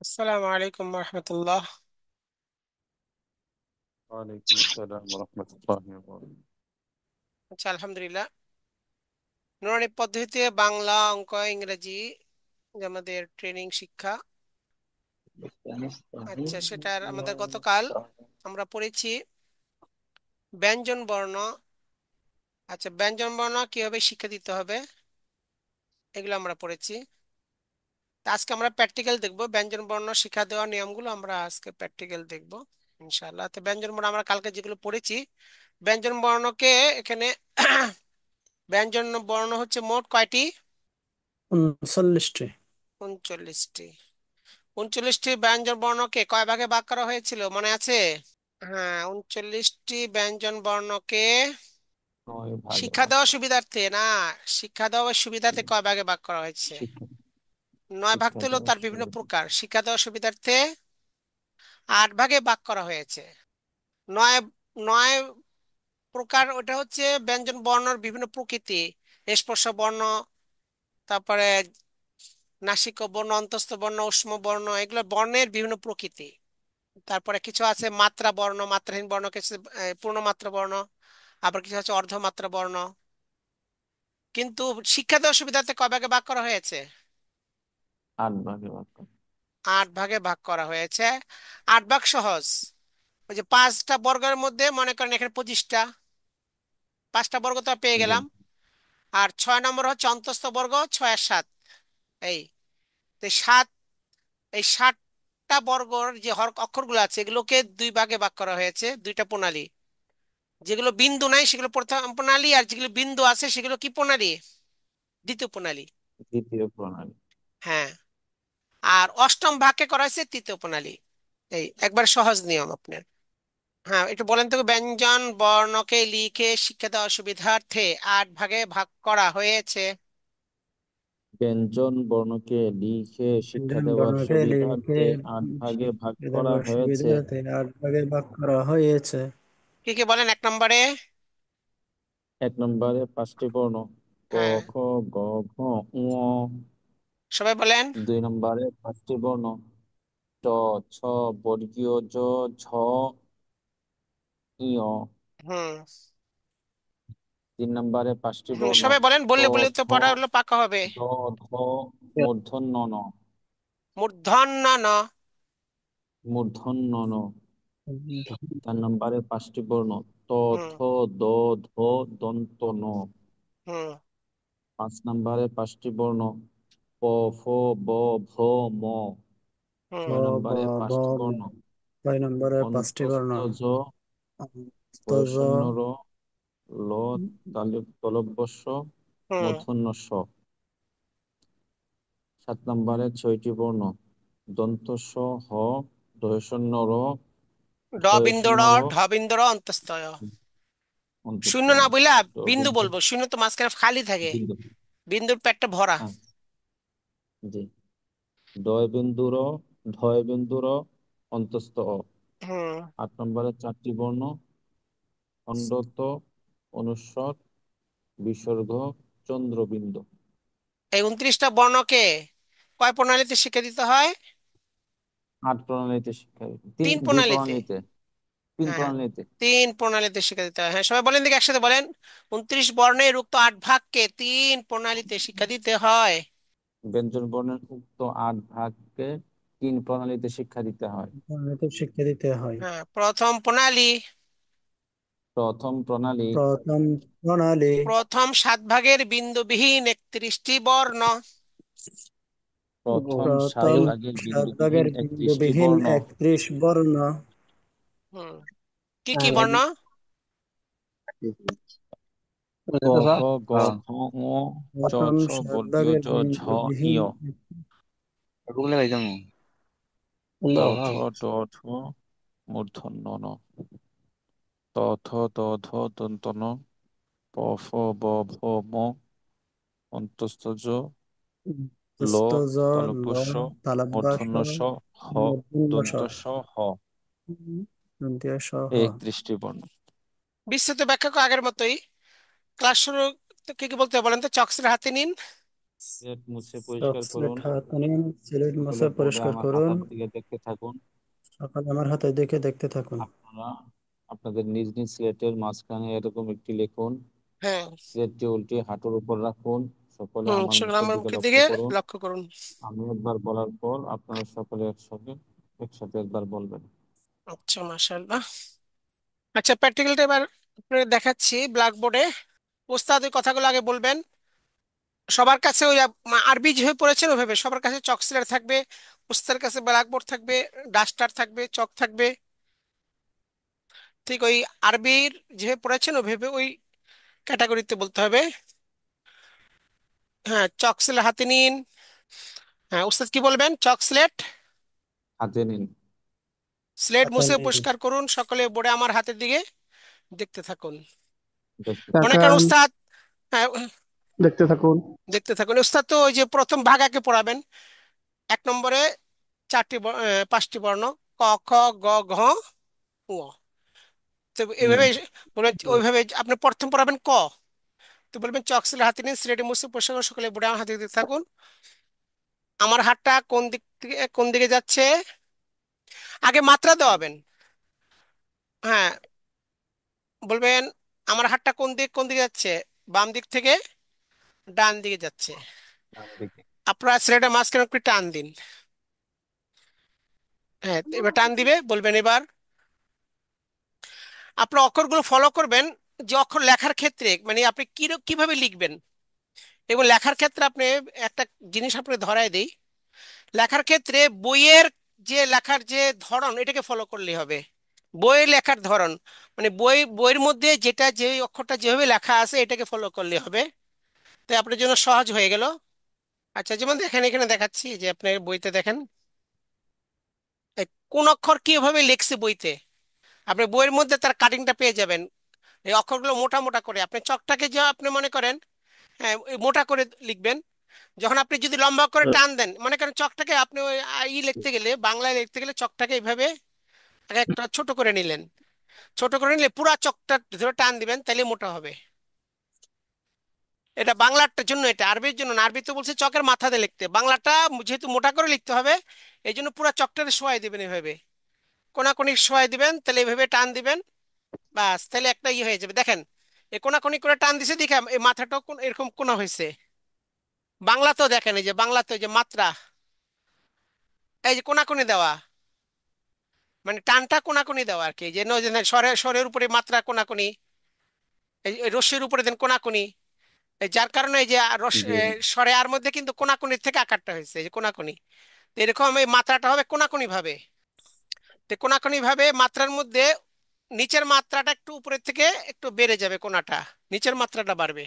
আসসালামু আলাইকুম রহমতুল্লাহ। ওয়ালাইকুম আসসালাম রহমতুল্লাহ বরকাতুহু। আচ্ছা, আলহামদুলিল্লাহ। নুরানি পদ্ধতিতে বাংলা, অঙ্ক, ইংরেজি যে আমাদের ট্রেনিং শিক্ষা। আচ্ছা, সেটার আমাদের গতকাল আমরা পড়েছি ব্যঞ্জন বর্ণ। আচ্ছা, ব্যঞ্জন বর্ণ কিভাবে শিক্ষা দিতে হবে এগুলো আমরা পড়েছি। তা আজকে আমরা প্র্যাকটিক্যাল দেখব, ব্যঞ্জন বর্ণ শিক্ষা দেওয়ার নিয়মগুলো আমরা আজকে প্র্যাকটিক্যাল দেখব ইনশাআল্লাহ। তো ব্যঞ্জন বর্ণ আমরা কালকে যেগুলো পড়েছি, ব্যঞ্জন বর্ণকে এখানে ব্যঞ্জন বর্ণ হচ্ছে মোট কয়টি? 39টি। 39টি। 39টি ব্যঞ্জন বর্ণকে কয় ভাগে ভাগ করা হয়েছিল মনে আছে? হ্যাঁ, 39টি ব্যঞ্জন বর্ণকে 9 ভাগে শিক্ষা ভাগ দেওয়ার করা। সুবিধার্থে না, শিক্ষা দেওয়ার সুবিধাতে কয় ভাগে ভাগ করা হয়েছে? শিক্ষা 9 ভাগ শিক্ষা তো হলো দেওয়ার তার বিভিন্ন সুবিধা। প্রকার, শিক্ষা দেওয়ার সুবিধার্থে 8 ভাগে ভাগ করা হয়েছে। নয় নয় প্রকার, ওটা হচ্ছে ব্যঞ্জন বর্ণের বিভিন্ন প্রকৃতি। স্পর্শ বর্ণ, তারপরে নাসিক বর্ণ, অন্তস্থ বর্ণ, ঊষ্ম বর্ণ, এগুলো বর্ণের বিভিন্ন প্রকৃতি। তারপরে কিছু আছে মাত্রা বর্ণ, মাত্রাহীন বর্ণ, কিছু পূর্ণমাত্রা বর্ণ, আবার কিছু আছে অর্ধমাত্রা বর্ণ। কিন্তু শিক্ষা দেওয়ার সুবিধাতে কয় ভাগে ভাগ করা হয়েছে? 8 ভাগে ভাগ করা। 8 ভাগে ভাগ করা হয়েছে। 8 ভাগ সহজ। ওই যে 5টা বর্গের মধ্যে মনে করেন এখানে 25টা, 5টা বর্গ তো পেয়ে জি। গেলাম। আর 6 নম্বর হচ্ছে অন্তস্থ বর্গ, 6 আর 7, এই তো 7, এই 7টা বর্গর যে অক্ষরগুলো আছে এগুলোকে 2 ভাগে ভাগ করা হয়েছে, দুইটা প্রণালী। যেগুলো বিন্দু নাই সেগুলো প্রথম প্রণালী, আর যেগুলো বিন্দু আছে সেগুলো কি প্রণালী? দ্বিতীয় প্রণালী। দ্বিতীয় প্রণালী। হ্যাঁ। আর 8ম ভাগকে করা হয়েছে তৃতীয় প্রণালী। এই একবার সহজ নিয়ম আপনার। হ্যাঁ, একটু বলেন তো, ব্যঞ্জন বর্ণকে লিখে শিক্ষা দেওয়ার সুবিধার্থে 8 ভাগে ভাগ করা হয়েছে। ব্যঞ্জন বর্ণকে লিখে শিক্ষা ব্যঞ্জন দেওয়ার বর্ণকে লিখে সুবিধার্থে 8 ভাগে ভাগ শিক্ষা করা দেওয়ার হয়েছে। সুবিধাতে 8 ভাগে ভাগ করা হয়েছে। কি কি বলেন 1 নম্বরে? 1 নম্বরে 5টি বর্ণ: ক, হ্যাঁ, খ, গ, ঘ, ঙ। সবাই বলেন। 2 নম্বরে 5টি বর্ণ: ট, ছ, বর্গীয় জ, ঝ, ঞ। হুম। 3 নম্বরে 5টি হুম, বর্ণ: সবাই বলেন, ত, বললে বলে থ, তো পড়া হলো পাকা হবে। দ, ধ, মূর্ধন্য ন। মূর্ধন্য ন। মূর্ধন্য ন। 4 নম্বরে 5টি বর্ণ: ত, হুম। থ, দ, ধ, দন্ত ন। হুম। 5 নম্বরে 5টি বর্ণ: প, ফ, ব, ভ, ম। হুম। ব, ছয় ব, নম্বরে ব, 5টি ম। বর্ণ: 6 নম্বরে 5টি বর্ণ: অন্তস্থ জ, জ, বয়সন্য র, ল, তালব্যস্য, হুম। মূর্ধন্য ষ। 7 নম্বরে 6টি বর্ণ: দন্ত স, হ, দয়সন্য র, ড বিন্দু ক্ষয়সন্য র, র, ঢ বিন্দু র, অন্তস্থ য়। অন্তস্থ শূন্য না য়। বইলা ড বিন্দু বিন্দু বলবো, শূন্য তো মাঝখানে খালি থাকে। বিন্দু। বিন্দুর পেটটা ভরা। আচ্ছা, জি। ডয় বিন্দু র, ঢয় বিন্দু র, অন্তস্থ অ। হুম। 8 নম্বরে 4টি বর্ণ: খণ্ডত, অনুস্বর, বিসর্গ, চন্দ্রবিন্দু। এই 29টা বর্ণকে কয় প্রণালীতে শিক্ষা দিতে হয়? 8 প্রণালীতে শিক্ষা দিতে, তিন, তিন দুই প্রণালীতে প্রণালীতে তিন হ্যাঁ, প্রণালীতে 3 প্রণালীতে শিক্ষা দিতে হয়। হ্যাঁ, সবাই বলেন দেখি একসাথে বলেন। 29 বর্ণের উক্ত 8 ভাগকে 3 প্রণালীতে শিক্ষা দিতে হয়। ব্যঞ্জন বর্ণের উক্ত 8 ভাগকে 3 প্রণালীতে শিক্ষা দিতে হয়। বর্ণকে শিক্ষা দিতে হয়। হ্যাঁ, প্রথম প্রণালী। প্রথম প্রণালী: প্রথম প্রণালী। প্রথম 7 ভাগের বিন্দুবিহীন 31টি বর্ণ। প্রথম সাত প্রথম ভাগের 7 ভাগের বিন্দুবিহীন 31টি বিন্দুবিহীন বর্ণ। 31 বর্ণ: হুম। কি কি বর্ণ? ক, খ, গ, ঘ, ঙ, চ, প্রথম ছ, সাত বর্গীয় ভাগের জ, ঝ, ঞ। বিন্দুবিহীন ত, থ, ড, ঢ, মূর্ধন্য ন। ত, থ, দ, ধ, দন্ত ন। প, ফ, ব, ভ, ম। অন্তস্থ জ, ল, স্থজ, ল, তালব্যস্য, তালব্যাস, মূর্ধন্য স, হ, মূর্ধন্য ষ, দন্ত স, হ। দন্ত্য স, হ। এই 31টি বর্ণ। বিস্তৃত ব্যাখ্যা আগের মতোই। ক্লাস শুরু। তো কি কি বলতে হবে বলেন তো, চকসের হাতে নিন। সিলেট মুছে পরিষ্কার চকলেট করুন। হাতে নিন, সিলেট সকালে মুছে পরে পরিষ্কার আমার করুন। হাতের দিকে দেখতে থাকুন। সকালে আমার হাতে দেখে দেখতে থাকুন। আপনারা আপনাদের নিজ নিজ স্লেটের মাঝখানে এরকম একটি লিখুন। হ্যাঁ। স্লেটটি উল্টে হাঁটুর উপর রাখুন। সকলে হুম, আমার সেগুলো মুখের আমার দিকে মুখের লক্ষ্য দিকে করুন। লক্ষ্য করুন। আমি একবার বলার পর আপনারা সকলে একসাথে একসাথে একবার বলবেন। আচ্ছা, মাশাআল্লাহ। আচ্ছা, প্র্যাকটিক্যালটা এবার আপনাদের দেখাচ্ছি ব্ল্যাকবোর্ডে। ওস্তাদ ওই কথাগুলো আগে বলবেন। সবার কাছে ওই আরবি যেভাবে পড়েছেন ওইভাবে সবার কাছে চক সিলার থাকবে, উস্তাদের কাছে ব্ল্যাকবোর্ড থাকবে, ডাস্টার থাকবে, চক থাকবে। ঠিক ওই আরবির যেভাবে পড়েছেন ওইভাবে ওই ক্যাটাগরিতে বলতে হবে। হ্যাঁ, চক সিলার হাতে নিন। হ্যাঁ, উস্তাদ কি বলবেন? চক স্লেট। হাতে নিন। স্লেট হাতে মুছে নিন। পরিষ্কার করুন, সকলে বোর্ডে আমার হাতের দিকে দেখতে থাকুন। দেখতে মনে থাকুন। করেন তাকান, উস্তাদ, হ্যাঁ, দেখতে থাকুন। দেখতে থাকুন। উস্তাদ তো ওই যে প্রথম ভাগাকে পড়াবেন। 1 নম্বরে পাঁচটি বর্ণ: ক, খ, গ, ঘ, ঙ। তো হুম। এইভাবে বলবেন, ওইভাবে আপনি প্রথম পড়াবেন ক। তো বলবেন চক সিলেট হাতে নিন, সিলেটে মুছে পরিষ্কার করুন, সকলে বোর্ডে আমার হাতে দিতে থাকুন। আমার হাতটা কোন দিকে যাচ্ছে? আগে মাত্রা দেওয়াবেন। হ্যাঁ, বলবেন আমার হাতটা কোন দিকে যাচ্ছে? বাম দিক থেকে ডান দিকে যাচ্ছে। ডান দিকে। আপনারা সিলেটের মাঝখানে একটু টান দিন। হ্যাঁ, তো এবার টান দিবে, বলবেন এবার আপনার অক্ষরগুলো ফলো করবেন। যে অক্ষর লেখার ক্ষেত্রে মানে আপনি কিভাবে লিখবেন এবং লেখার ক্ষেত্রে আপনি একটা জিনিস আপনাকে ধরায় দেই। লেখার ক্ষেত্রে বইয়ের যে লেখার যে ধরন এটাকে ফলো করলে হবে। বইয়ের লেখার ধরন মানে বইয়ের মধ্যে যেটা যে অক্ষরটা যেভাবে লেখা আছে এটাকে ফলো করলে হবে। তো আপনার জন্য সহজ হয়ে গেল। আচ্ছা, যেমন দেখেন এখানে দেখাচ্ছি যে আপনার বইতে দেখেন এই কোন অক্ষর কিভাবে লিখছে বইতে। আপনি বইয়ের মধ্যে তার কাটিংটা পেয়ে যাবেন। এই অক্ষরগুলো মোটা মোটা করে আপনি চকটাকে যা আপনি মনে করেন, হ্যাঁ, ওই মোটা করে লিখবেন। যখন আপনি যদি লম্বা করে টান দেন, মনে করেন চকটাকে আপনি ওই লিখতে গেলে, বাংলায় লিখতে গেলে চকটাকে এইভাবে আগে একটা ছোট করে নিলেন। ছোট করে নিলে পুরা চকটা ধরে টান দিবেন, তাহলে মোটা হবে। এটা বাংলাটার জন্য, এটা আরবির জন্য না। আরবিতে বলছে চকের মাথাতে লিখতে, বাংলাটা যেহেতু মোটা করে লিখতে হবে এই জন্য পুরা চকটারে শোয়াই দিবেন এভাবে। কোনাকুনি শোয়াই দিবেন, তাহলে এভাবে টান দিবেন। বাস, তাহলে একটা ইয়ে হয়ে যাবে। দেখেন এই কোনাকুনি করে টান দিছে দেখে এই মাথাটাও এরকম কোনা হয়েছে। বাংলাতেও দেখেন, এই যে বাংলাতে যে মাত্রা, এই যে কোনাকুনি দেওয়া, মানে টানটা কোনাকুনি দেওয়া আর কি। যে স্বরের উপরে মাত্রা কোনাকুনি, এই রস্যের উপরে দেন কোনাকুনি। এই যার কারণে এই যে জি। স্বরে আর মধ্যে কিন্তু কোনাকুনির থেকে আকারটা হয়েছে, এই যে কোনাকুনি। তো এরকম এই মাত্রাটা হবে কোনাকুনি ভাবে। তো কোনাকুনি ভাবে মাত্রার মধ্যে নিচের মাত্রাটা একটু উপরের থেকে একটু বেড়ে যাবে, কোনাটা নিচের মাত্রাটা বাড়বে।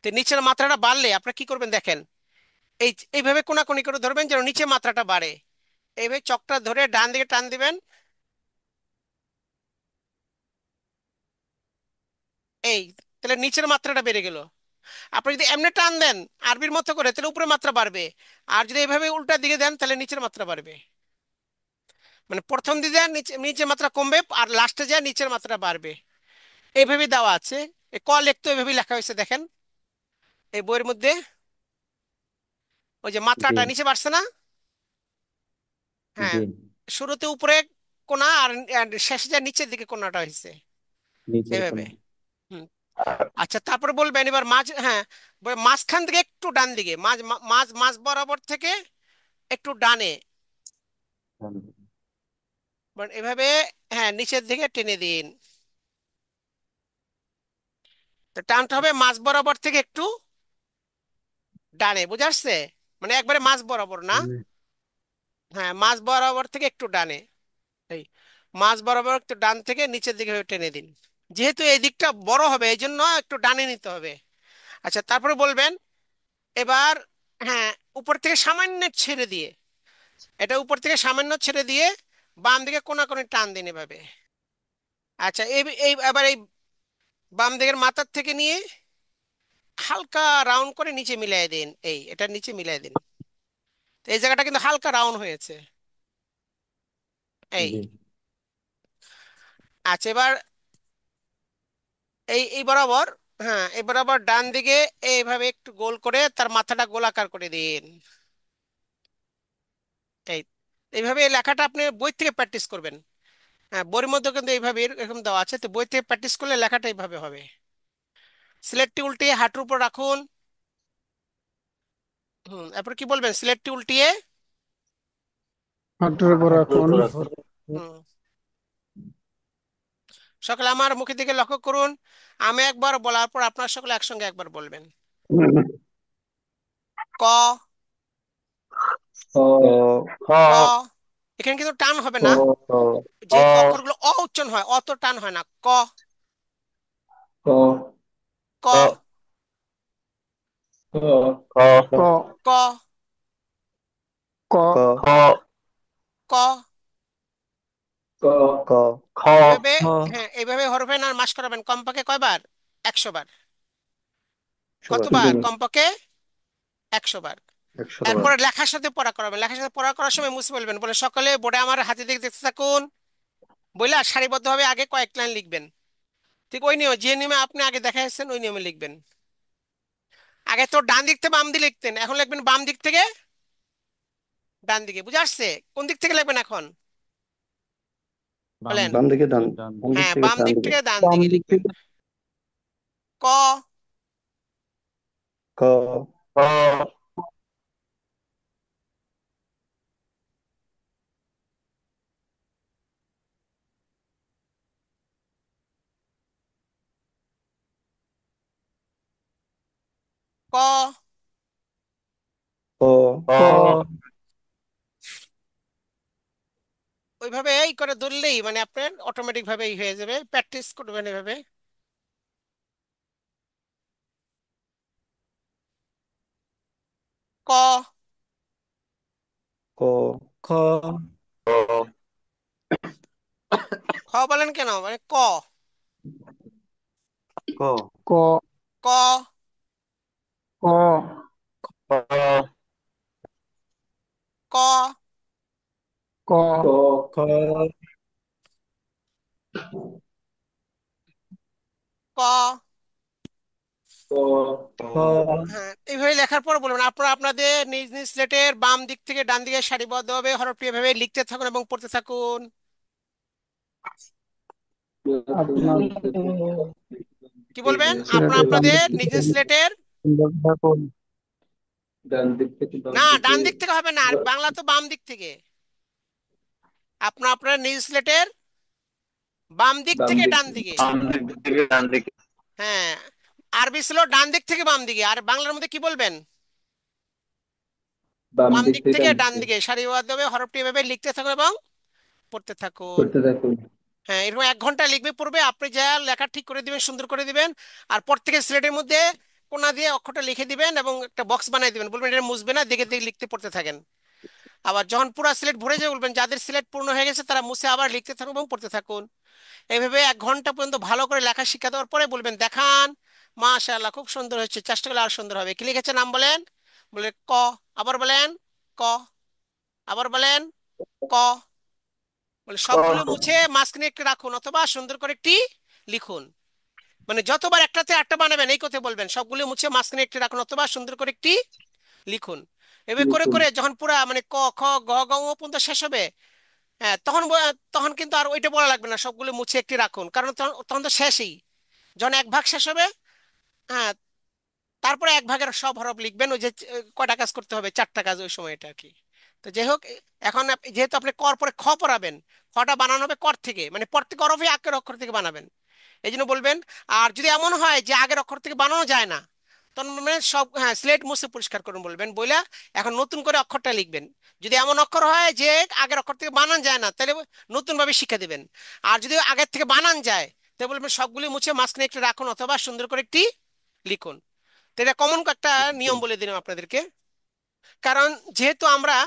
তো নিচের মাত্রাটা বাড়লে আপনারা কি করবেন দেখেন, এইভাবে কোনাকুনি করে ধরবেন যেন নিচে মাত্রাটা বাড়ে। এইভাবে চকটা ধরে ডান দিকে টান দিবেন। এই, তাহলে নিচের মাত্রাটা বেড়ে গেল। আপনি যদি এমনি টান দেন আরবির মতো করে, তাহলে উপরে মাত্রা বাড়বে। আর যদি এইভাবে উল্টা দিকে দেন তাহলে নিচের মাত্রা বাড়বে। মানে প্রথম দিকে দেন নিচে নিচে মাত্রা কমবে, আর লাস্টে যায় নিচের মাত্রা বাড়বে। এইভাবে দেওয়া আছে। এই ক লিখতে এইভাবে লেখা হয়েছে দেখেন এই বইয়ের মধ্যে। ওই যে জি। মাত্রাটা নিচে বাড়ছে না? হ্যাঁ, জি। শুরুতে উপরে কোনা আর আর শেষে যায় নিচের দিকে কোনাটা হয়েছে নিচের এভাবে। কোণা। হুম। আচ্ছা, তারপরে বলবেন এবার মাঝ, হ্যাঁ, মাঝখান থেকে একটু ডান দিকে, মাঝ মাঝ মাঝ বরাবর থেকে একটু ডানে, এভাবে। হ্যাঁ, নিচের দিকে টেনে দিন। তো টানতে হবে মাঝ বরাবর থেকে একটু ডানে, বুঝে আসছে? মানে একবারে মাঝ বরাবর না। হুম, হ্যাঁ, মাঝ বরাবর থেকে একটু ডানে। এই মাঝ বরাবর একটু ডান থেকে নিচের দিকে এভাবে টেনে দিন। যেহেতু এই দিকটা বড় হবে এই জন্য একটু ডানে নিতে হবে। আচ্ছা, তারপরে বলবেন এবার, হ্যাঁ, উপর থেকে সামান্য ছেড়ে দিয়ে, এটা উপর থেকে সামান্য ছেড়ে দিয়ে বাম দিকে কোনাকুনি টান দিন এভাবে। আচ্ছা, এই এই এবার এই বাম দিকের মাথার থেকে নিয়ে হালকা রাউন্ড করে নিচে মিলিয়ে দিন, এই এটা নিচে মিলিয়ে দিন। তো এই জায়গাটা কিন্তু হালকা রাউন্ড হয়েছে। এই, জি। আচ্ছা, এবার এই এই বরাবর হ্যাঁ, এবার আবার ডান দিকে এইভাবে একটু গোল করে তার মাথাটা গোলাকার করে দিন। এই এইভাবে এই লেখাটা আপনি বই থেকে প্র্যাকটিস করবেন। হ্যাঁ, বইয়ের মধ্যে কিন্তু এইভাবে এরকম দেওয়া আছে, তো বই থেকে প্র্যাকটিস করলে লেখাটা এইভাবে হবে। সিলেটটি উল্টিয়ে হাঁটুর উপর রাখুন। এরপর কি বলবেন? সিলেটটি উল্টিয়ে। হাঁটুর উপর রাখুন। হুম সকলে আমার মুখের দিকে লক্ষ্য করুন। আমি একবার বলার পর আপনার সকলে একসঙ্গে একবার বলবেন। ক। ক ক। এখানে কিন্তু টান হবে ক না, ক যেহেতু অক্ষরগুলো অ উচ্চারণ হয়, অত টান হয় না। ক। ক ক। ক ক ক। ক খ ক। ক ক খ এইভাবে, খ হ্যাঁ এইভাবে হরফে না মাস করাবেন কমপক্ষে কয়বার? 100 বার। 100 কতবার? বার। কমপক্ষে 100 বার। 100 বার। এরপরে লেখার সাথে পড়া করাবেন। লেখার সাথে পড়া করার সময় মুছে বলবেন, বলে সকলে বোর্ডে আমার হাতে দিকে দেখতে থাকুন। বইলা সারিবদ্ধভাবে আগে কয়েক লাইন লিখবেন। ঠিক ওই নিয়মে, যে নিয়মে আপনি আগে দেখাইছেন ওই নিয়মে লিখবেন। আগে তো ডান দিক থেকে বাম দিকে লিখতেন, এখন লিখবেন বাম দিক থেকে ডান দিকে। বুঝে আসছে? কোন দিক থেকে লিখবেন এখন বাম বলেন? বাম দিক দিকে ডান, থেকে ডান কোন দিকে। দিক হ্যাঁ, থেকে বাম ডান দিক দিকে? থেকে ডান বাম দিকে দিক লিখবেন। থেকে। ক। ক খ ক। ক ক ওইভাবে এই করে ধরলেই মানে আপনার অটোমেটিক ভাবে এই হয়ে যাবে, প্র্যাকটিস করবেন এভাবে। ক। ক খ খ বলেন কেন? মানে ক। ক ক ক। ক ক ক। ক ক খ ক। ক হ্যাঁ, এইভাবে লেখার পর বলবেন আপনারা আপনাদের নিজ নিজ স্লেটের বাম দিক থেকে ডান দিকে সারিবদ্ধভাবে হরফটি এভাবে লিখতে থাকুন এবং পড়তে থাকুন। আপনাদের কি বলবেন? আপনারা সিলেটের বাম আপনাদের দিক নিজের থেকে স্লেটের। থাকুন। ডান দিক থেকে বাম না, দিকে। ডান দিক থেকে হবে না, আর বাংলা তো বাম দিক থেকে। আপনারা আপনার নিজ স্লেটের বাম দিক বাম থেকে দিক ডান থেকে দিকে। বাম দিক থেকে ডান দিকে। হ্যাঁ, আরবি ছিল ডান দিক থেকে বাম দিকে, আর বাংলার মধ্যে কি বলবেন? বাম বাম দিক দিক থেকে থেকে ডান ডান দিকে দিকে সারিবদ্ধভাবে হরফটি এভাবে লিখতে থাকুন এবং পড়তে থাকুন। করতে থাকুন। হ্যাঁ, এরকম 1 ঘন্টা লিখবে পড়বে, আপনি যা লেখা ঠিক করে দিবেন, সুন্দর করে দিবেন। আর পর থেকে স্লেটের মধ্যে কোনা দিয়ে অক্ষরটা লিখে দিবেন এবং একটা বক্স বানিয়ে দিবেন, বলবেন এটা মুছবে না, দেখে দেখে লিখতে পড়তে থাকেন। আবার যখন পুরো স্লেট ভরে যাবে বলবেন যাদের স্লেট পূর্ণ হয়ে গেছে তারা মুছে আবার লিখতে থাকুন এবং পড়তে থাকুন। এইভাবে 1 ঘন্টা পর্যন্ত ভালো করে লেখা শিক্ষা দেওয়ার পরে বলবেন দেখান, মাশাআল্লাহ খুব সুন্দর হয়েছে, চেষ্টা করলে আর সুন্দর হবে। কি লিখেছে নাম বলেন? বলে ক। আবার বলেন ক। আবার বলেন ক। বলে সবগুলো মুছে মাঝখানে একটু রাখুন অথবা সুন্দর করে একটি লিখুন। মানে যতবার একটাতে একটা বানাবেন এই কথা বলবেন, সবগুলো মুছে মাঝখানে একটি রাখুন অথবা সুন্দর করে একটি লিখুন। এভাবে করে লিখুন। করে যখন পুরা মানে ক খ গ গ ঙ পর্যন্ত শেষ হবে, হ্যাঁ তখন তখন কিন্তু আর ওইটা বলা লাগবে না, সবগুলো মুছে একটি রাখুন, কারণ তখন তখন তো শেষই। যখন 1 ভাগ শেষ হবে, হ্যাঁ তারপরে 1 ভাগের সব হরফ লিখবেন। ওই যে কয়টা কাজ করতে হবে, 4টা কাজ ওই সময়টা আর কি। তো যাই হোক, এখন যেহেতু আপনি কর পরে খ পড়াবেন, খটা বানানো হবে কর থেকে, মানে প্রত্যেক হরফই আগের অক্ষর থেকে বানাবেন। এই জন্য বলবেন। আর যদি এমন হয় যে আগের অক্ষর থেকে বানানো যায় না, তখন মানে সব, হ্যাঁ স্লেট মুছে পরিষ্কার করুন বলবেন, বইলা এখন নতুন করে অক্ষরটা লিখবেন। যদি এমন অক্ষর হয় যে আগের অক্ষর থেকে বানান যায় না, তাহলে নতুন ভাবে শিক্ষা দিবেন। আর যদি আগের থেকে বানান যায়, তাহলে বলবেন সবগুলি মুছে মাঝখানে একটু রাখুন অথবা সুন্দর করে একটি লিখুন। তো এটা কমন একটা নিয়ম বলে দিলাম আপনাদেরকে। কারণ যেহেতু আমরা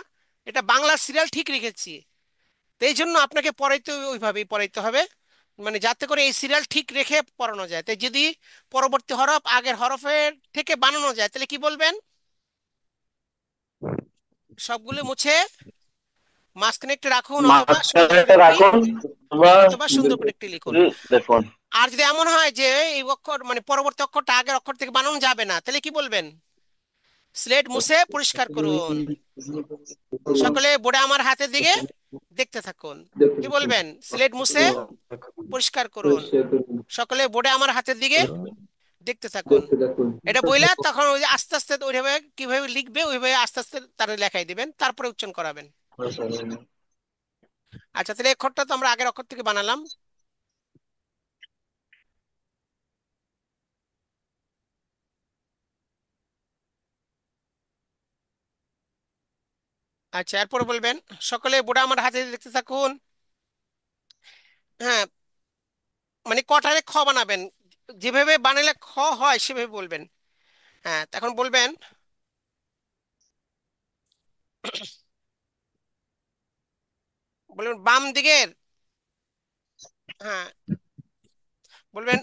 এটা বাংলা সিরিয়াল ঠিক রেখেছি, তো এই জন্য আপনাকে পড়াইতে ওইভাবেই পড়াইতে হবে, মানে যাতে করে এই সিরিয়াল ঠিক রেখে পড়ানো যায়। তাই যদি পরবর্তী হরফ আগের হরফের থেকে বানানো যায় তাহলে কি বলবেন? সবগুলো মুছে মাঝখানে একটু রাখুন অথবা সুন্দর মাঝখানে করে একটি, রাখুন বা অথবা সুন্দর সুন্দর করে করে একটি লিখুন। দেখুন। আর যদি এমন হয় যে এই অক্ষর মানে পরবর্তী অক্ষরটা আগের অক্ষর থেকে বানানো যাবে না, তাহলে কি বলবেন? স্লেট মুছে পরিষ্কার করুন। সকলে বোর্ডে আমার হাতের দিকে দেখতে থাকুন। কি বলবেন? স্লেট মুছে পরিষ্কার করুন। সকলে বোর্ডে আমার হাতের দিকে দেখতে থাকুন। দেখতে দেখুন। এটা বইলা তখন ওই যে আস্তে আস্তে ওইভাবে কিভাবে লিখবে ওইভাবে আস্তে আস্তে তারা লেখাই দিবেন, তারপরে উচ্চারণ করাবেন। আচ্ছা, তাহলে এই অক্ষরটা তো আমরা আগের অক্ষর থেকে বানালাম। আচ্ছা, এরপরে বলবেন, সকলে বোর্ডে আমার হাতে দেখতে থাকুন। হ্যাঁ, মানে কটারে খ বানাবেন, যেভাবে বানালে খ হয় সেভাবে বলবেন। হ্যাঁ, তখন বলবেন, বলবেন বাম দিকের, হ্যাঁ বলবেন,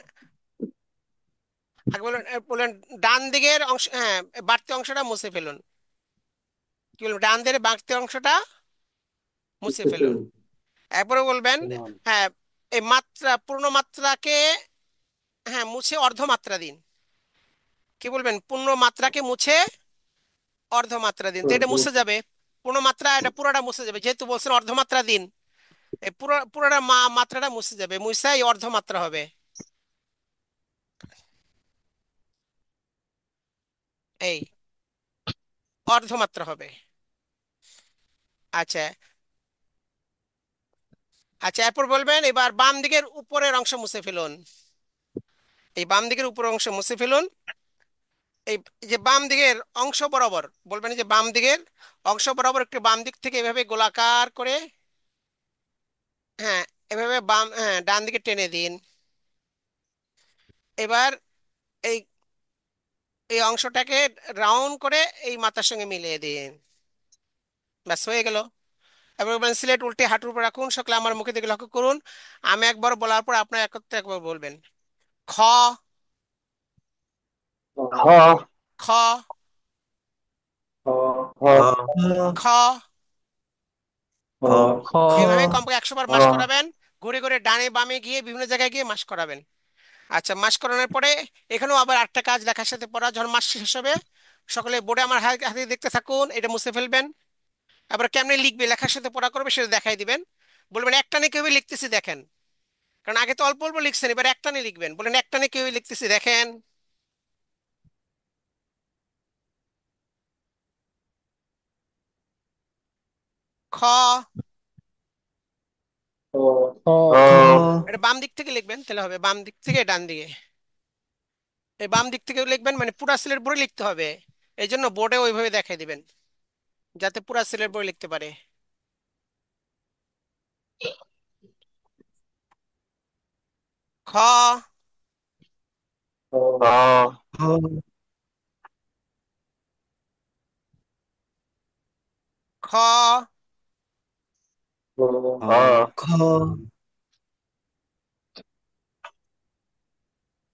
আগে বলবেন বলবেন ডান দিকের অংশ, হ্যাঁ বাড়তি অংশটা মুছে ফেলুন। কি বলবেন? ডান দিকের বাড়তি অংশটা মুছে বুঝতে ফেলুন। পেরেছি। এরপরে বলবেন, হ্যাঁ এই মাত্রা পূর্ণ মাত্রাকে, হ্যাঁ মুছে অর্ধমাত্রা দিন। কি বলবেন? পূর্ণ মাত্রাকে মুছে অর্ধমাত্রা দিন, তো এটা মুছে যাবে। পূর্ণ মাত্রা এটা পুরোটা মুছে যাবে, যেহেতু বলছেন অর্ধমাত্রা দিন। এই পুরোটা মাত্রাটা মুছে যাবে, মুছে এই অর্ধমাত্রা হবে। এই অর্ধমাত্রা হবে। আচ্ছা। আচ্ছা, এরপর বলবেন এবার বাম দিকের উপরের অংশ মুছে ফেলুন। এই বাম দিকের উপরের অংশ মুছে ফেলুন। এই যে বাম দিকের অংশ বরাবর বলবেন, এই যে বাম দিকের অংশ বরাবর একটু বাম দিক থেকে এভাবে গোলাকার করে, হ্যাঁ এভাবে বাম, হ্যাঁ ডান দিকে টেনে দিন। এবার এই এই অংশটাকে রাউন্ড করে এই মাথার সঙ্গে মিলিয়ে দিন। ব্যাস হয়ে গেল। এবার বলবেন সিলেট উল্টে হাঁটুর উপর রাখুন। সকলে আমার মুখে দিকে লক্ষ্য করুন। আমি একবার বলার পর আপনার একত্রে একবার বলবেন। খ, খ খ, খ খ খ। খ খ এইভাবে কমপক্ষে 100 বার খ মাস করাবেন। ঘুরে ঘুরে ডানে বামে গিয়ে বিভিন্ন জায়গায় গিয়ে মাস করাবেন। আচ্ছা, মাস করানোর পরে এখানেও আবার একটা কাজ লেখার সাথে পড়া, যখন মাস শেষ হবে সকলে বোর্ডে আমার হাতে দেখতে থাকুন, এটা মুছে ফেলবেন। আবার কেমনে লিখবে, লেখার সাথে পড়া করবে সেটা দেখাই দিবেন। বলবেন একটানে কিভাবে লিখতেছি দেখেন, কারণ আগে তো অল্প অল্প লিখছেন, এবার একটানে লিখবেন। বলেন একটানে কিভাবে লিখতেছি দেখেন। খ, খ এটা বাম দিক থেকে লিখবেন, তাহলে হবে বাম দিক থেকে ডান দিকে। এই বাম দিক থেকে লিখবেন মানে পুরা সেলের পরে লিখতে হবে, এই জন্য বোর্ডে ওইভাবে দেখাই দিবেন যাতে পুরা সেলের পরে লিখতে পারে। খ, খ খ, খ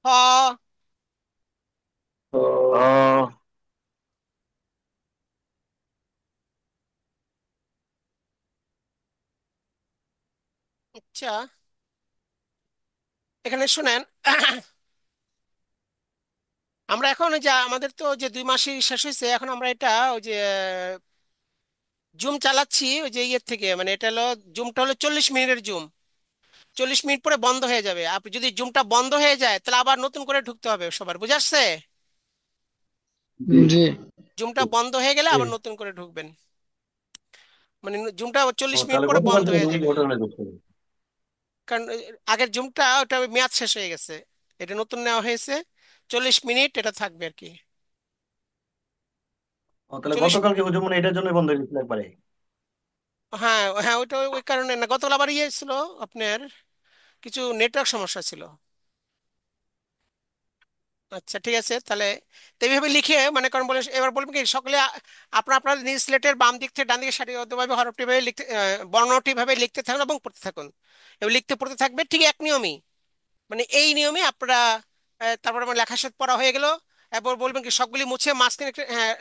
খ। আচ্ছা, এখানে শুনেন, আমরা এখন ওই যে আমাদের তো যে 2 মাসই শেষ হয়েছে, এখন আমরা এটা ওই যে জুম চালাচ্ছি ওই যে ইয়ের থেকে, মানে এটা হলো জুমটা হলো 40 মিনিটের জুম। 40 মিনিট পরে বন্ধ হয়ে যাবে। আপনি যদি জুমটা বন্ধ হয়ে যায় তাহলে আবার নতুন করে ঢুকতে হবে সবার, বুঝে আসছে? জি জি জুমটা বন্ধ হয়ে গেলে জি। আবার নতুন করে ঢুকবেন। মানে জুমটা ও 40 মিনিট তাহলে পরে গতকাল বন্ধ থেকে হয়ে রুম যাবে, হোটেলে ঢুকছে। কারণ আগের জুমটা ওটা মেয়াদ শেষ হয়ে গেছে, এটা নতুন নেওয়া হয়েছে। 40 মিনিট এটা থাকবে আর কি। ও তাহলে 40, গতকালকে ওই মানে এটার জন্য বন্ধ হয়ে গেছিল একবারে। হ্যাঁ হ্যাঁ ওইটা ওই কারণে না, গতকাল আবার ইয়ে ছিল আপনার, কিছু নেটওয়ার্ক সমস্যা ছিল। আচ্ছা ঠিক আছে তাহলে, তো এইভাবে লিখে মানে কারণ বলে এবার বলবেন কি সকলে আপনার আপনার নিজ স্লেটের বাম দিক থেকে ডান দিকে সারিবদ্ধভাবে হরফটিভাবে লিখতে, বর্ণটিভাবে লিখতে থাকুন এবং পড়তে থাকুন। এবং লিখতে পড়তে থাকবে ঠিক এক নিয়মই, মানে এই নিয়মে আপনারা, তারপরে আমার লেখার সাথে পড়া হয়ে গেল। এরপর বলবেন কি সবগুলি মুছে মাঝখানে হ্যাঁ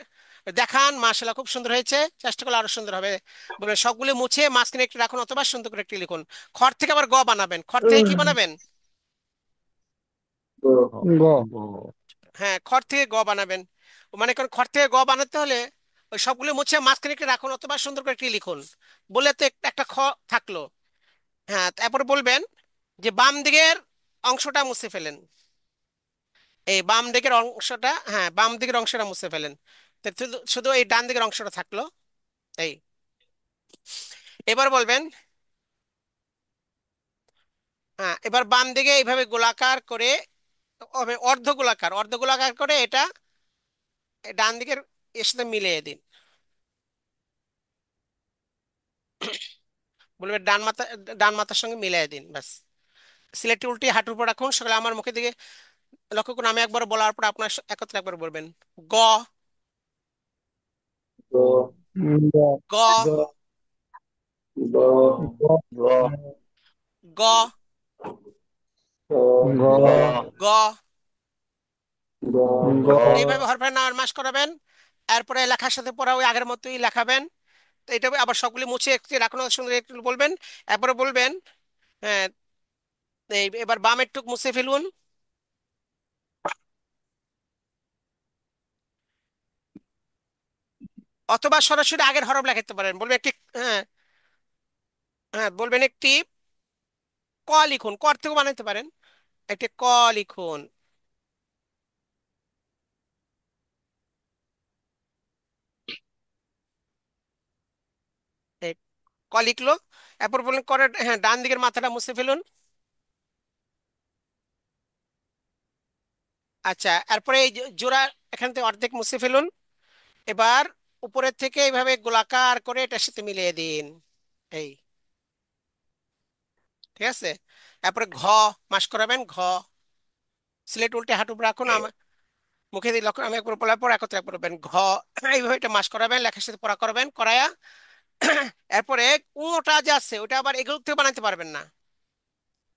দেখান, মাশাআল্লাহ খুব সুন্দর হয়েছে, চেষ্টা করলে আরো সুন্দর হবে। বলবেন সবগুলি মুছে মাঝখানে একটু রাখুন অথবা সুন্দর করে একটি লিখুন। খড় থেকে আবার গ বানাবেন, খড় থেকে কি বানাবেন? খ, গ গ, হ্যাঁ, খড় থেকে গ বানাবেন। মানে কোন খড় থেকে গ বানাতে হলে ওই সবগুলো মুছে মাঝখানে একটু রাখুন, অথবা সুন্দর করে একটি লিখুন। বলে তো একটা খ থাকলো। হ্যাঁ, তারপরে বলবেন যে বাম দিকের অংশটা মুছে ফেলেন। এই বাম দিকের অংশটা, হ্যাঁ, বাম দিকের অংশটা মুছে ফেলেন। তো শুধু শুধু এই ডান দিকের অংশটা থাকলো। এই, এবার বলবেন, হ্যাঁ, এবার বাম দিকে এইভাবে গোলাকার করে, অর্ধ গোলাকার, অর্ধ গোলাকার করে এটা ডান দিকের এর সাথে মিলিয়ে দিন। বলবে ডান মাথার সঙ্গে মিলিয়ে দিন, ব্যাস। সিলেটটি উল্টে হাঁটুর উপর রাখুন, সকালে আমার মুখের দিকে লক্ষ্য করুন। আমি একবার বলার পর আপনার একত্রে একবার বলবেন। গ, গ গ গ, গ গ গ, গ গ গ, গ গ গ। গ গ এইভাবে হরফের নাম মাস করাবেন। এরপরে লেখার সাথে পড়া ওই আগের মতোই লেখাবেন। তো এটা আবার সবগুলি মুছে একটু রাখুন, সুন্দর একটু বলবেন। এরপরে বলবেন, হ্যাঁ, এবার বাম একটু মুছে ফেলুন। অথবা সরাসরি আগের হরফ লেখাতে পারেন। বলবেন একটি, হ্যাঁ, হ্যাঁ, বলবেন একটি ক লিখুন। ক থেকেও বানাইতে পারেন। একটি ক লিখুন। এই ক লিখলো। এরপর বললেন করে, হ্যাঁ, ডান দিকের মাথাটা মুছে ফেলুন। আচ্ছা, এরপরে এই জোড়া এখান থেকে অর্ধেক মুছে ফেলুন। এবার উপরের থেকে এইভাবে গোলাকার করে এটার সাথে মিলিয়ে দিন। এই, ঠিক আছে। এরপরে ঘ মাস করাবেন। ঘ, সিলেট উল্টে হাঁটু উপর রাখুন, আমার মুখে দিয়ে লক্ষ্য, আমি একবার বলার পর একত্রে একবার বলবেন। ঘ, এইভাবে এটা মাস করাবেন, লেখার সাথে পড়া করবেন, করায়া এরপরে ওটা যে আছে ওটা আবার এগুলো থেকে বানাতে পারবেন না।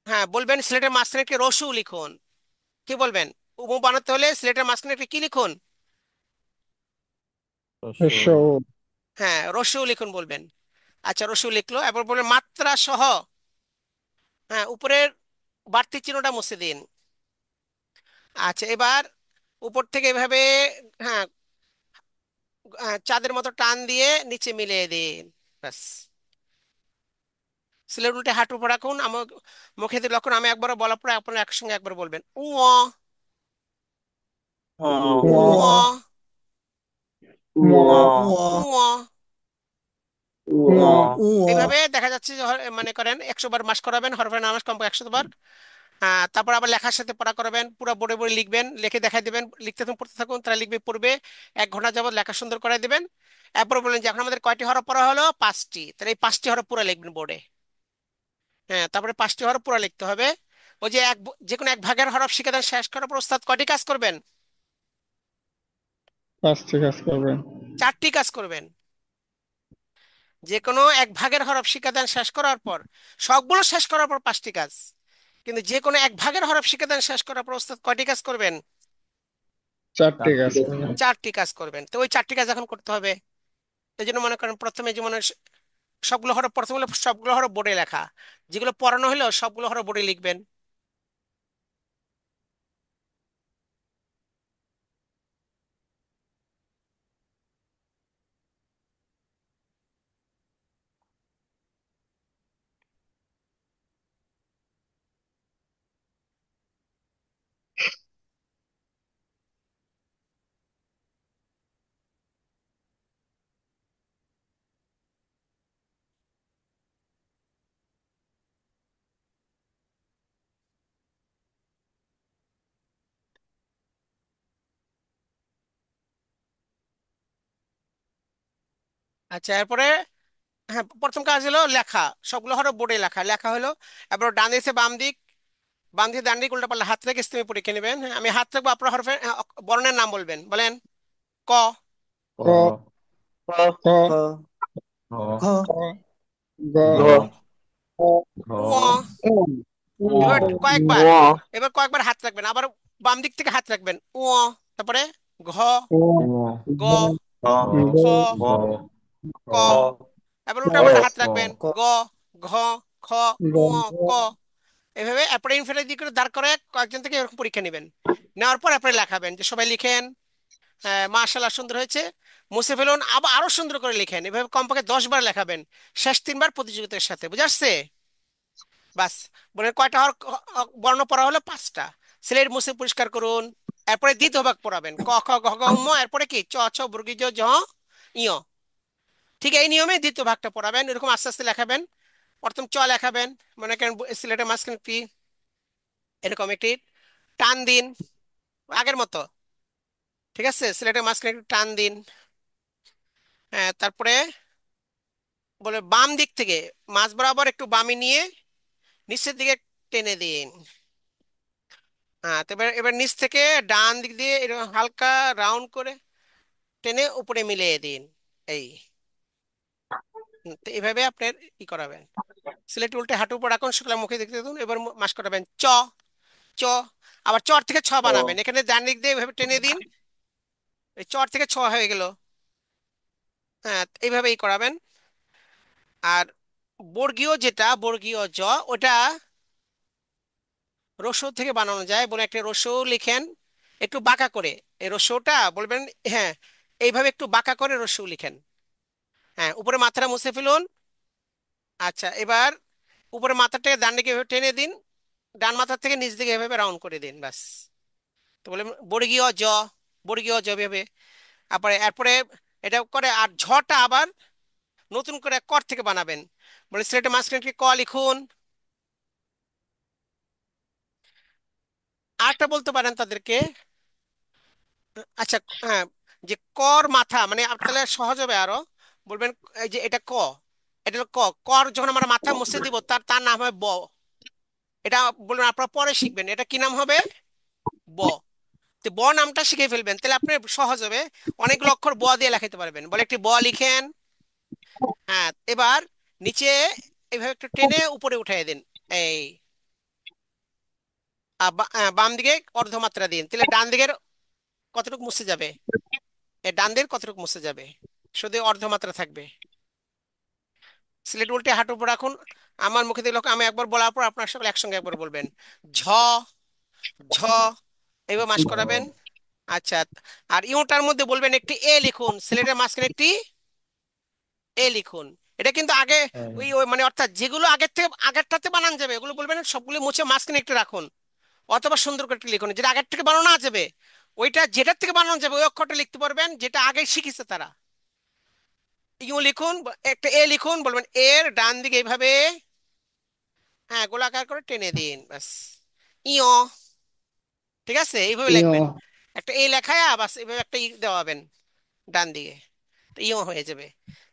হ্যাঁ, বলবেন সিলেটের মাঝখানে একটি রসু লিখুন। কি বলবেন? উমু বানাতে হলে সিলেটের মাঝখানে একটি কি লিখুন? রস্য, স হ্যাঁ, রসু লিখুন বলবেন। আচ্ছা, রসু লিখলো। এরপর বলবেন মাত্রা সহ, হ্যাঁ, উপরের বাড়তি চিহ্নটা মুছে দিন। আচ্ছা, এবার উপর থেকে এভাবে, হ্যাঁ, চাঁদের মতো টান দিয়ে নিচে মিলিয়ে দিন, ব্যাস। সিলেট উল্টে হাঁটু উপর রাখুন, আমার মুখে দিয়ে লক্ষণ, আমি একবার বলার পরে আপনারা একসঙ্গে একবার বলবেন। উ, ঙ উ, ঙ উ। ঙ এইভাবে দেখা যাচ্ছে যে মনে করেন 100 বার মাস করাবেন, হরফের নামাজ কমপক্ষে 100 বার। তারপর আবার লেখার সাথে পড়া করাবেন, পুরো বোর্ডে বোর্ডে লিখবেন, লিখে দেখাই দেবেন। লিখতে থাকুন, পড়তে থাকুন, তারা লিখবে, পড়বে। 1 ঘন্টা যাবত লেখা সুন্দর করে দিবেন। এরপর বলেন যে এখন আমাদের কয়টি হরফ পড়া হলো? 5টি। তাহলে এই 5টি হরফ পুরো লিখবেন বোর্ডে। হ্যাঁ, তারপরে 5টি হরফ পুরো লিখতে হবে। ওই যে যে কোনো এক ভাগের হরফ শিখে দেন, শেষ করার পর ওস্তাদ কয়টি কাজ করবেন? 5টি কাজ করবেন। 4টি কাজ করবেন। যে কোনো এক ভাগের হরফ শিক্ষাদান শেষ করার পর, সবগুলো শেষ করার পর 5টি কাজ। কিন্তু যে কোনো এক ভাগের হরফ শিক্ষাদান শেষ করার পর ওস্তাদ কয়টি কাজ করবেন? 4টি চারটি কাজ কাজ। করবেন। 4টি কাজ করবেন। তো ওই 4টি কাজ এখন করতে হবে। এই জন্য মনে করেন প্রথমে যেমন সবগুলো হরফ, প্রথমে হলো সবগুলো হরফ বোর্ডে লেখা। যেগুলো পড়ানো হলো সবগুলো হরফ বোর্ডে লিখবেন। আচ্ছা, এরপরে, হ্যাঁ, প্রথম কাজ হলো লেখা। সবগুলো হরফ বোর্ডে লেখা লেখা হলো। এবার ডান দিক থেকে বাম দিক, বাম দিকে ডান দিক উল্টা পাল্লা হাত রেখে ইসলামী পরীক্ষা নেবেন। হ্যাঁ, আমি হাত রাখবো, আপনার হরফের, বর্ণের নাম বলবেন। বলেন। ক, ক, ক খ খ খ খ, খ খ গ ঘ, ঘ খ উ। উ উ এবার ঙ কয়েকবার, এবার কয়েকবার হাত রাখবেন, আবার বাম দিক থেকে হাত রাখবেন। উ, তারপরে ঘ, উ ঙ, গ, খ ঘ, গ খ, গ খ, ক। খ এবার খ উল্টা পাল্টা হাত গ, রাখবেন। ক গ, ঘ, খ, গ উ, গ ক। এভাবে এরপরে ইনফিনিটি দিয়ে করে দাঁড় করে কয়েকজন থেকে এরকম পরীক্ষা নেবেন। নেওয়ার পর এরপরে লেখাবেন যে সবাই লিখেন, হ্যাঁ মাশাআল্লাহ সুন্দর হয়েছে, মুছে ফেলুন, আবার আরো সুন্দর করে লিখেন। এভাবে কমপক্ষে 10 বার লেখাবেন, শেষ 3 বার প্রতিযোগিতার সাথে। বুঝে আসছে? বাস। বলেন কয়টা বর্ণ পড়া হলো? 5টা। স্লেট মুছে পরিষ্কার করুন। এরপরে দ্বিতীয় ভাগ পড়াবেন, ক খ গ ঘ ঙ, এরপরে কি চ ছ বর্গীয় জ ইয়। ঠিক এই নিয়মে দ্বিতীয় ভাগটা পড়াবেন, এরকম আস্তে আস্তে লেখাবেন। প্রথম চ লেখাবেন, মনে করেন সিলেটের মাঝখানে কি এরকম একটি টান দিন, আগের মতো। ঠিক আছে, সিলেটের মাঝখানে একটু টান দিন। হ্যাঁ, তারপরে বলে বাম দিক থেকে মাঝ বরাবর একটু বামে নিয়ে নিচের দিকে টেনে দিন। হ্যাঁ, তো এবার এবার নিচ থেকে ডান দিক দিয়ে এরকম হালকা রাউন্ড করে টেনে উপরে মিলিয়ে দিন। এই তো এইভাবে আপনার ই করাবেন। সিলেট উল্টে হাঁটু উপর রাখুন, শুক্লা মুখে দেখতে দিন। এবার মাস করাবেন চ চ। আবার চর থেকে ছ বানাবেন, এখানে ডান দিক দিয়ে এভাবে টেনে দিন, এই চর থেকে ছ হয়ে গেল। হ্যাঁ, এইভাবেই করাবেন। আর বর্গীয় যেটা বর্গীয় জ, ওটা রসৌ থেকে বানানো যায়। বলে একটা রসৌ লিখেন একটু বাঁকা করে। এই রসৌটা বলবেন, হ্যাঁ এইভাবে একটু বাঁকা করে রসৌ লিখেন। হ্যাঁ, উপরে মাথাটা মুছে ফেলুন। আচ্ছা, এবার উপরে মাথাটাকে ডান দিকে এভাবে টেনে দিন, ডান মাথার থেকে নিচ দিকে এভাবে রাউন্ড করে দিন, ব্যাস। তো বলে বর্গীয় জ, বর্গীয় জ ভেবে। তারপরে এরপরে এটা করে, আর ঝটা আবার নতুন করে কর থেকে বানাবেন। বলে সিলেটের মাঝখানে কি ক লিখুন। আরেকটা বলতে পারেন তাদেরকে, আচ্ছা, হ্যাঁ, যে কর মাথা মানে তাহলে সহজ হবে আরো। বলবেন এই যে এটা ক, এটা হলো ক। কর যখন আমরা মাথা মুছে দিব তার তার নাম হবে ব। এটা বলবেন, আপনারা পরে শিখবেন এটা কি নাম হবে, ব। তো ব নামটা শিখে ফেলবেন, তাহলে আপনি সহজ হবে। অনেকগুলো অক্ষর ব দিয়ে লেখাতে পারবেন। বলে একটি ব লিখেন। হ্যাঁ, এবার নিচে এইভাবে একটু টেনে উপরে উঠাই দিন। এই বাম দিকে অর্ধমাত্রা দিন, তাহলে ডান দিকের কতটুকু মুছে যাবে, এই ডান দিকের কতটুকু মুছে যাবে, শুধু অর্ধমাত্রা থাকবে। স্লেট উল্টে হাঁটু উপর রাখুন। আমার মুখে দিল, আমি একবার বলার পর আপনার সকলে একসঙ্গে একবার বলবেন, ঝ ঝ। এইভাবে মাস করাবেন। আচ্ছা, আর ইউটার মধ্যে বলবেন একটি এ লিখুন, স্লেটের মাঝখানে একটি এ লিখুন। এটা কিন্তু আগে ওই ওই মানে অর্থাৎ যেগুলো আগের থেকে আগেরটাতে বানান যাবে ওগুলো বলবেন সবগুলো মুছে মাঝখানে একটু রাখুন। অথবা সুন্দর করে একটু লিখুন, যেটা আগের থেকে বানানো না যাবে ওইটা যেটার থেকে বানানো যাবে ওই অক্ষরটা লিখতে পারবেন যেটা আগে শিখেছে তারা। ইউ লিখুন, একটা এ লিখুন, বলবেন এর ডান দিকে এইভাবে, হ্যাঁ গোলাকার করে টেনে দিন, ব্যাস। ইয়। ঠিক আছে, এইভাবে ইয় লিখবেন। একটা এ লেখায় বাস এইভাবে একটা ই দেওয়াবেন ডান দিকে, তো ইয় হয়ে যাবে।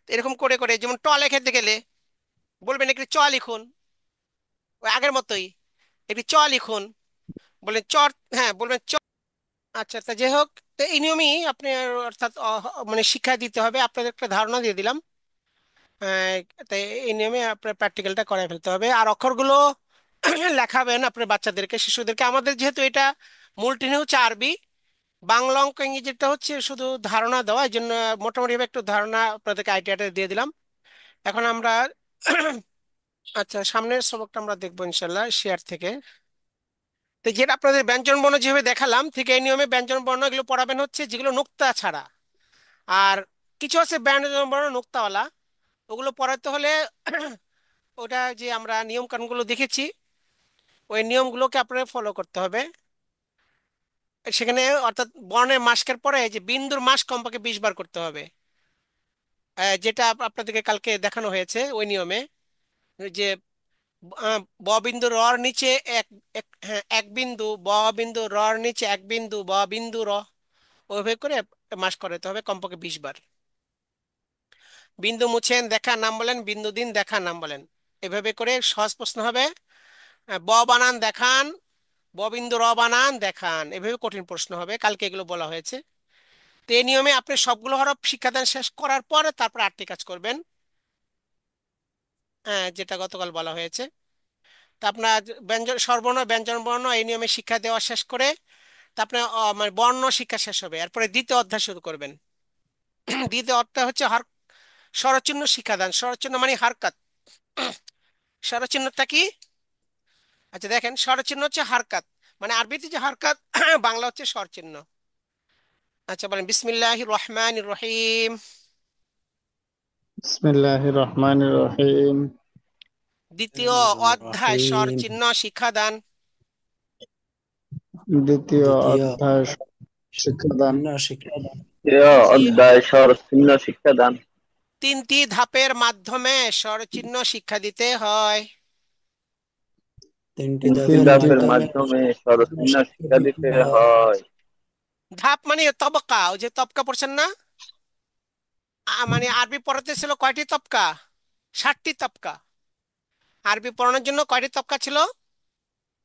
তো এরকম করে করে, যেমন ট লেখাতে গেলে বলবেন একটি চ লিখুন, ওই আগের মতোই একটি চ লিখুন। বললেন চ, হ্যাঁ বলবেন চ। আচ্ছা, তা যাই হোক, তো এই নিয়মই আপনি অর্থাৎ মানে শিক্ষা দিতে হবে। আপনাদের একটা ধারণা দিয়ে দিলাম। আহ, তাই এই নিয়মে আপনার প্র্যাকটিক্যালটা করে ফেলতে হবে। আর অক্ষরগুলো লেখাবেন আপনার বাচ্চাদেরকে, শিশুদেরকে। আমাদের যেহেতু এটা মূল ট্রেনিং হচ্ছে আরবি, বাংলা অঙ্ক ইংরেজিটা হচ্ছে শুধু ধারণা দেওয়া, এই জন্য মোটামুটি ভাবে একটু ধারণা আপনাদেরকে আইডিয়াটা দিয়ে দিলাম। এখন আমরা আচ্ছা, সামনের সবকটা আমরা দেখবো ইনশাল্লাহ শেয়ার থেকে। তো যেটা আপনাদের ব্যঞ্জন বর্ণ যেভাবে দেখালাম, ঠিক এই নিয়মে ব্যঞ্জন বর্ণ এগুলো পড়াবেন হচ্ছে যেগুলো নোক্তা ছাড়া। আর কিছু আছে ব্যঞ্জন বর্ণ নোক্তাওয়ালা, ওগুলো পড়াতে হলে ওটা যে আমরা নিয়ম কানুনগুলো দেখেছি ওই নিয়মগুলোকে আপনাদের ফলো করতে হবে। সেখানে অর্থাৎ বর্ণের মাসকের পরে যে বিন্দুর মাস কমপক্ষে 20 বার করতে হবে। যেটা আপনাদেরকে কালকে দেখানো হয়েছে ওই নিয়মে, যে ব বিন্দু রর নিচে এক, হ্যাঁ এক বিন্দু, ব বিন্দু রর নিচে এক বিন্দু, ব বিন্দু র, ওইভাবে করে মাস করাতে হবে কমপক্ষে 20 বার। বিন্দু মুছেন দেখার নাম বলেন, বিন্দু দিন দেখার নাম বলেন। এভাবে করে সহজ প্রশ্ন হবে। ব বানান দেখান, ব বিন্দু র বানান দেখান, এভাবে কঠিন প্রশ্ন হবে। কালকে এগুলো বলা হয়েছে। তো এই নিয়মে আপনি সবগুলো হরফ শিক্ষাদান শেষ করার পরে তারপর 8টি কাজ করবেন, যেটা গতকাল বলা হয়েছে। তা আপনার ব্যঞ্জন স্বরবর্ণ ব্যঞ্জন বর্ণ এই নিয়মে শিক্ষা দেওয়া শেষ করে তা আপনার মানে বর্ণ শিক্ষা শেষ হবে। এরপরে দ্বিতীয় অধ্যায় শুরু করবেন। দ্বিতীয় অধ্যায় হচ্ছে স্বরচিহ্ন শিক্ষাদান। স্বরচিহ্ন মানে হারকাত। স্বরচিহ্নটা কি? আচ্ছা দেখেন, স্বরচিহ্ন হচ্ছে হারকাত, মানে আরবিতে যে হারকাত বাংলা হচ্ছে স্বরচিহ্ন। আচ্ছা বলেন বিসমিল্লাহির রহমানির রহিম। বিসমিল্লাহির রহমানির রহিম। দ্বিতীয় অধ্যায় রহিম। স্বরচিহ্ন শিক্ষাদান। দ্বিতীয় দ্বিতীয় অধ্যায় শিক্ষাদান। শিক্ষাদান। তিনটি অধ্যায় স্বরচিহ্ন শিক্ষাদান। তিনটি ধাপের মাধ্যমে স্বরচিহ্ন শিক্ষা দিতে হয়। তিনটি তিনটি ধাপের তিনটি ধাপের মাধ্যমে মাধ্যমে স্বরচিহ্ন শিক্ষা শিক্ষা দিতে দিতে হয়। হয়। ধাপ মানে তবকা, ওই যে তবকা পড়ছেন না, মানে আরবি পড়াতে ছিল কয়টি তবকা? 60টি তবকা। আরবি পড়ানোর জন্য কয়টি তবকা ছিল?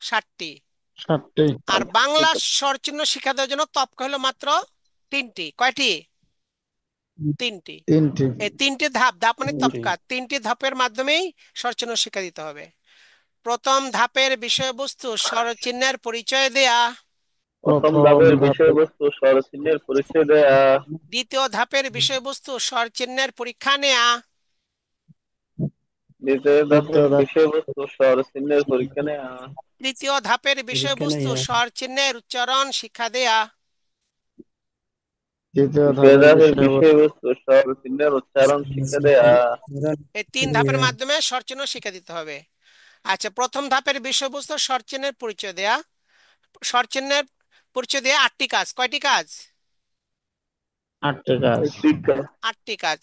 60টি। 7টি। আর বাংলা স্বরচিহ্ন শিক্ষা দেওয়ার জন্য তবকা হলো মাত্র 3টি। কয়টি? 3টি। 3টি। এই 3টি ধাপ, ধাপ মানে তিনটি। তবকা, 3টি ধাপের মাধ্যমেই স্বরচিহ্ন শিক্ষা দিতে হবে। প্রথম ধাপের বিষয়বস্তু স্বরচিহ্নের পরিচয় দেয়া। প্রথম প্রথম ধাপের ধাপে বিষয়বস্তু স্বরচিহ্নের পরিচয় দেয়া। দ্বিতীয় ধাপের বিষয়বস্তু স্বরচিহ্নের পরীক্ষা নেয়া। দ্বিতীয় ধাপের দ্বিতীয় ধাপ বিষয়বস্তু স্বরচিহ্নের পরীক্ষা নেয়া। তৃতীয় ধাপের পরীক্ষা বিষয়বস্তু নেয়া। স্বরচিহ্নের উচ্চারণ শিক্ষা দেয়া। তৃতীয় তৃতীয় ধাপের ধাপের বিষয়বস্তু বিষয়বস্তু স্বরচিহ্নের উচ্চারণ শিক্ষা দেয়া। এই 3 ধাপের মাধ্যমে স্বরচিহ্ন শিক্ষা দিতে হবে। আচ্ছা, প্রথম ধাপের বিষয়বস্তু স্বরচিহ্নের পরিচয় দেয়া। স্বরচিহ্নের পরিচয় দেয়া 8টি কাজ। কয়টি কাজ? 8টি কাজ। টিকা 8টি কাজ।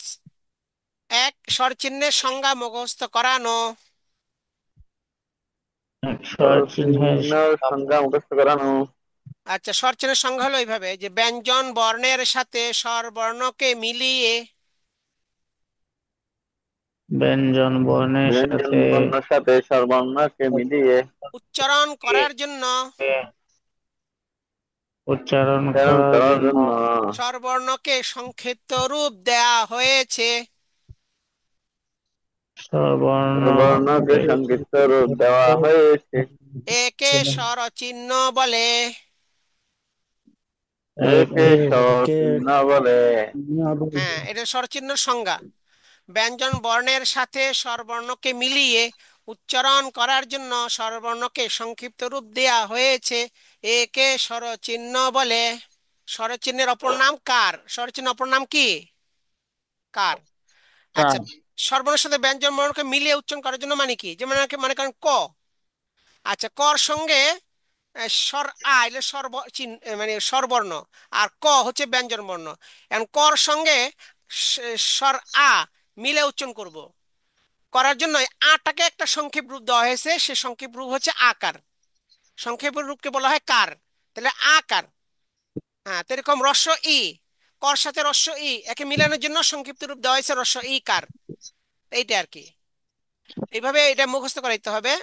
এক, স্বরচিহ্নের সংজ্ঞা মুখস্থ করানো। স্বরচিহ্নের স্বরচিহ্ন সংজ্ঞা মুখস্থ করানো। আচ্ছা, স্বরচিহ্নের সংজ্ঞা হলো এইভাবে যে ব্যঞ্জন বর্ণের সাথে স্বরবর্ণকে মিলিয়ে ব্যঞ্জন বর্ণের ব্যঞ্জন সাথে বর্ণের সাথে স্বরবর্ণকে মিলিয়ে উচ্চারণ করার জন্য উচ্চারণ উচ্চারণ করার করার জন্য জন্য স্বরবর্ণকে সংক্ষিপ্ত রূপ দেয়া হয়েছে। স্বরবর্ণকে স্বরবর্ণকে সংক্ষিপ্ত রূপ দেওয়া হয়েছে। একে স্বরচিহ্ন বলে। একে একে স্বরচিহ্ন বলে। হ্যাঁ, এটা স্বরচিহ্ন সংজ্ঞা। ব্যঞ্জন বর্ণের সাথে স্বরবর্ণকে মিলিয়ে উচ্চারণ করার জন্য স্বরবর্ণকে সংক্ষিপ্ত রূপ দেয়া হয়েছে। একে স্বরচিহ্ন বলে। স্বরচিহ্নের অপর নাম কার? স্বরচিহ্নের অপর নাম কি? কার। আচ্ছা, কার। স্বরবর্ণের সাথে ব্যঞ্জন বর্ণকে মিলিয়ে উচ্চারণ করার জন্য মানে কি? যেমন মনে করেন ক। আচ্ছা, কর সঙ্গে স্বর আ এলে মানে স্বরবর্ণ, আর ক হচ্ছে ব্যঞ্জন বর্ণ। এখন কর সঙ্গে স্বর আ মিলে উচ্চারণ করব, করার জন্য এই আটাকে একটা সংক্ষেপ রূপ দেওয়া হয়েছে, সে সংক্ষেপ রূপ হচ্ছে আকার। সংক্ষেপ রূপকে বলা হয় কার। তাহলে আকার। হ্যাঁ, তো এরকম রস্ব ই, কর সাথে রস্ব ই একে মিলানোর জন্য সংক্ষিপ্ত রূপ দেওয়া হয়েছে রস্ব ই কার। এইটা আর কি। এইভাবে এটা মুখস্থ করাইতে হবে।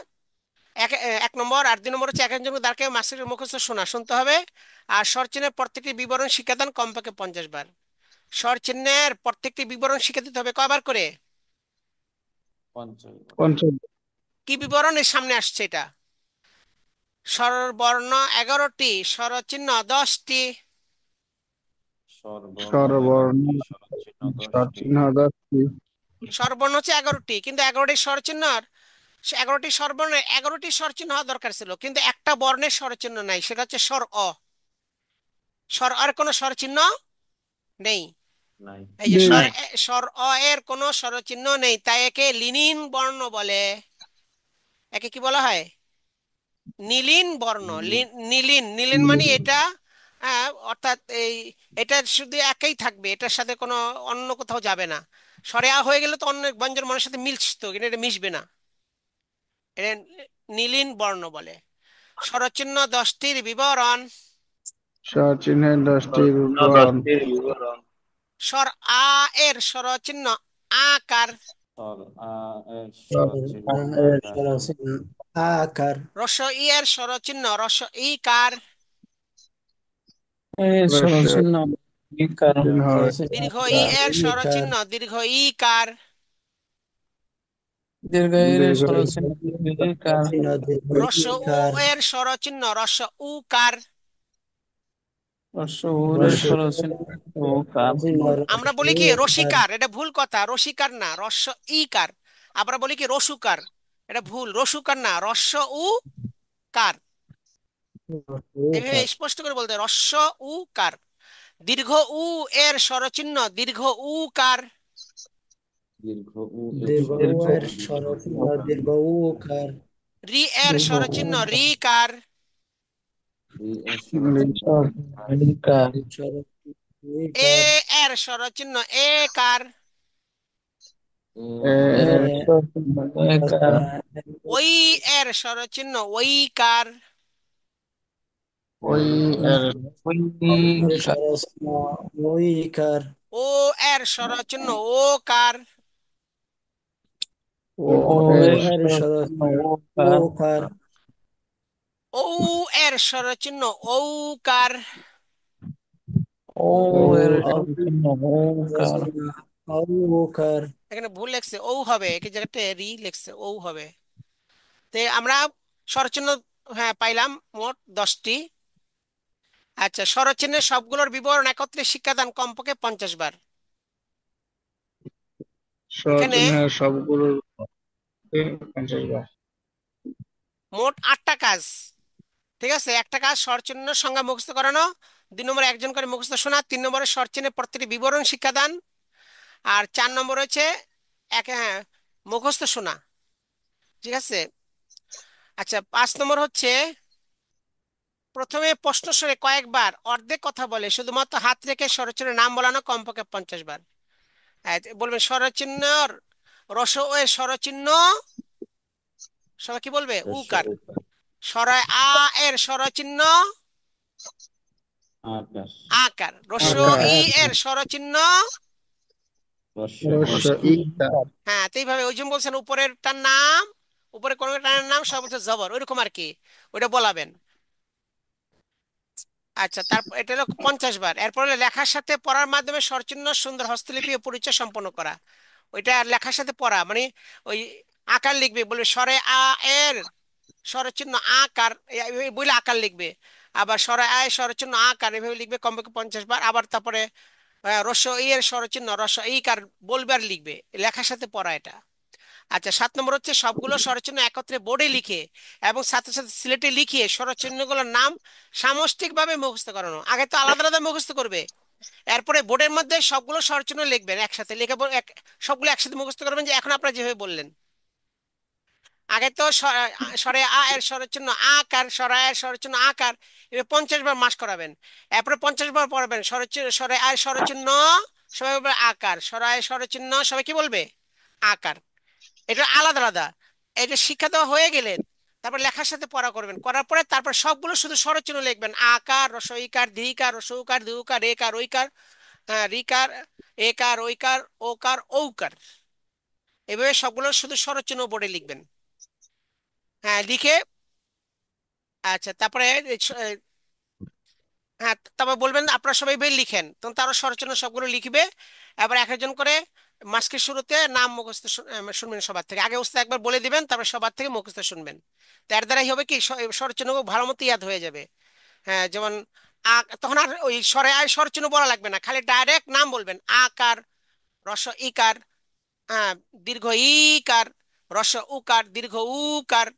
এক 1 নম্বর। আর 2 নম্বর হচ্ছে এক একজন দ্বারকে মাসের মুখস্থ শুনতে হবে। আর স্বরচিহ্নের প্রত্যেকটি বিবরণ শিক্ষাদান কমপক্ষে 50 বার। স্বরচিহ্নের প্রত্যেকটি বিবরণ শিক্ষা দিতে হবে কয়বার করে? 50 বার। পঞ্চম। কি বিবরণ এর সামনে আসছে এটা? স্বরবর্ণ 11টি, স্বরচিহ্ন 10টি। স্বরবর্ণ স্বরবর্ণ 11টি, স্বরচিহ্ন 10টি। স্বরচিহ্ন 10টি। স্বরবর্ণ হচ্ছে 11টি, কিন্তু 11টি স্বরচিহ্ন, 11টি স্বরবর্ণের 11টি স্বরচিহ্ন হওয়া দরকার ছিল, কিন্তু একটা বর্ণের স্বরচিহ্ন নাই, সেটা হচ্ছে স্বর অ। স্বর আর কোনো স্বরচিহ্ন নেই। নাই। এই যে নেই। স্বর অ এর কোনো স্বরচিহ্ন নেই, তাই একে লিনিন বর্ণ বলে। একে কি বলা হয়? নীলিন বর্ণ। নীলিন, নীলিন মানে এটা, অর্থাৎ এই, এটা শুধু একই থাকবে, এটার সাথে কোনো অন্য কোথাও যাবে না। স্বরে আ হয়ে গেলে তো অন্য ব্যঞ্জন বর্ণের সাথে মিশতো, কিন্তু এটা মিশবে না। এটা নীলিন বর্ণ বলে। স্বরচিহ্ন 10টির বিবরণ। স্বরচিহ্নের 10টি স্বরচিহ্ন বিবরণ। 10টির বিবরণ। স্বর আ এর স্বরচিহ্ন আকার। স্বর আ এর স্বরচিহ্ন আকার। স্বরচিহ্ন আকার। রস্ব ই এর স্বরচিহ্ন রস্ব ইকার। এর রস্যের স্বরচিহ্ন ইকার। চিহ্ন দীর্ঘ ই এর ইকার। স্বরচিহ্ন দীর্ঘ ইকার। দীর্ঘ এর দীর্ঘ স্বরচিহ্ন ইকার। রস্ব উ এর স্বরচিহ্ন রস্ব উকার। হ্রস্ব উ এর স্বরচিহ্ন ওকার। আমরা বলি কি রসিকার, এটা ভুল কথা। রসিকার না, রস্ব ইকার। আমরা বলি কি রসুকার, এটা ভুল। রসুকার না, রস্ব উ কার। এইভাবে উকার স্পষ্ট করে বলতে হবে, রস্য উ কার। দীর্ঘ উ এর স্বরচিহ্ন দীর্ঘ উ কার। দীর্ঘ উ দীর্ঘ এর স্বরচিহ্ন দীর্ঘ উকার রি এর দীর্ঘ উ স্বরচিহ্ন রি কার। রিকার এ উকার এর স্বরচিহ্ন এ কার। এ এর একার ওই এর স্বরচিহ্ন ওই কার। ওই এর ওইকার স্বরচিহ্ন ওইকার ও এর স্বরচিহ্ন ও কার। ও ও এর এর স্বরচিহ্ন ওকার ওকার ঔ এর স্বরচিহ্ন ঔ কার। ও ও এর ও সর্বচিহ্ন ওকার স্বরচিহ্ন ওকার এখানে ভুল লেখছে ঔ হবে, একই জায়গাতে রি লেখছে ঔ হবে। তো আমরা স্বরচিহ্ন, হ্যাঁ, পাইলাম মোট 10টি। আচ্ছা, স্বরচিহ্নের সবগুলোর বিবরণ একত্রে শিক্ষাদান কমপক্ষে 50 বার। এখানে স্বরচিহ্নের সবগুলোর 50 বার মোট 8টা কাজ। ঠিক আছে, একটা কাজ স্বরচিহ্ন সংজ্ঞা মুখস্থ করানো, 2 নম্বরে একজন করে মুখস্থ শোনা, 3 নম্বরে স্বরচিহ্নের প্রত্যেকটি বিবরণ শিক্ষাদান, আর 4 নম্বর হচ্ছে হ্যাঁ, মুখস্থ শোনা। ঠিক আছে। আচ্ছা, 5 নম্বর হচ্ছে প্রথমে প্রশ্ন শুনে কয়েকবার অর্ধেক কথা বলে শুধুমাত্র হাত রেখে স্বরচিহ্নের নাম বলানো কমপক্ষে 50 বার। বলবেন স্বরচিহ্নর রস ও এর স্বরচিহ্ন, সবাই কি বলবে? উকার। স্বরায় আ এর স্বরচিহ্ন আকার। রস ই আকার এর স্বরচিহ্ন। রস্য ইকার হ্যাঁ, তো এইভাবে ওই যে বলছেন উপরেরটার নাম, উপরে কোন টানের নাম সব হচ্ছে জবর, ওইরকম আর কি, ওইটা বলাবেন। আচ্ছা, তারপর এটা হলো 50 বার। এরপর হলো লেখার সাথে পড়ার মাধ্যমে স্বরচিহ্ন সুন্দর হস্তলিপি ও পরিচয় সম্পন্ন করা। ওইটা আর লেখার সাথে পড়া মানে ওই আকার লিখবে, বলবে স্বরে আ এর স্বরচিহ্ন আকার, এই বইলে আকার লিখবে। আবার স্বরে আ এর স্বরচিহ্ন আকার এভাবে লিখবে কমপক্ষে 50 বার। আবার তারপরে রস্য ই এর স্বরচিহ্ন রস্য ই কার বলবে আর লিখবে, লেখার সাথে পড়া এটা। আচ্ছা, 7 নম্বর হচ্ছে সবগুলো স্বরচিহ্ন একত্রে বোর্ডে লিখে এবং সাথে সাথে সিলেটে লিখিয়ে স্বরচিহ্নগুলোর নাম সামষ্টিকভাবে মুখস্থ করানো। আগে তো আলাদা আলাদা মুখস্থ করবে, এরপরে বোর্ডের মধ্যে সবগুলো স্বরচিহ্ন লিখবেন একসাথে, লিখে সবগুলো একসাথে মুখস্থ করবেন, যে এখন আপনারা যেভাবে বললেন। আগে তো স্বরে আ এর স্বরচিহ্ন আকার, স্বরে আ এর স্বরচিহ্ন আকার, এবার 50 বার মাস করাবেন। এরপরে 50 বার পড়াবেন স্বরচিহ্ন, স্বরে আ এর স্বরচিহ্ন সবাই বলবে আকার, স্বরে আ এর স্বরচিহ্ন সবাই কি বলবে? আকার। এটা আলাদা আলাদা। এটা শিক্ষা দেওয়া হয়ে গেলে তারপর লেখার সাথে পড়া করবেন, করার পরে তারপর সবগুলো শুধু স্বরচিহ্ন লিখবেন, আকার রসইকার ধীকার রসৌকার দুকার একার ওইকার, হ্যাঁ, রিকার একার ওইকার ওকার ঔকার, এভাবে সবগুলো শুধু স্বরচিহ্ন বোর্ডে লিখবেন। হ্যাঁ, লিখে আচ্ছা তারপরে হ্যাঁ, তারপর বলবেন আপনারা সবাই বই লিখেন, তখন তারা স্বরচিহ্ন সবগুলো লিখবে। এবার এক একজন করে মাস্কের শুরুতে নাম মুখস্থ শুনবেন সবার থেকে, আগে উস্তাদ একবার বলে দিবেন, তারপর সবার থেকে মুখস্থ শুনবেন। তার দ্বারাই হবে কি স্বরচিহ্ন ভালো মতো ইয়াদ হয়ে যাবে। হ্যাঁ, যেমন তখন আর ওই স্বরে আয় স্বরচিহ্ন বলা লাগবে না, খালি ডাইরেক্ট নাম বলবেন, আকার রস ইকার, হ্যাঁ, দীর্ঘ ইকার, রস উকার, দীর্ঘ উকার,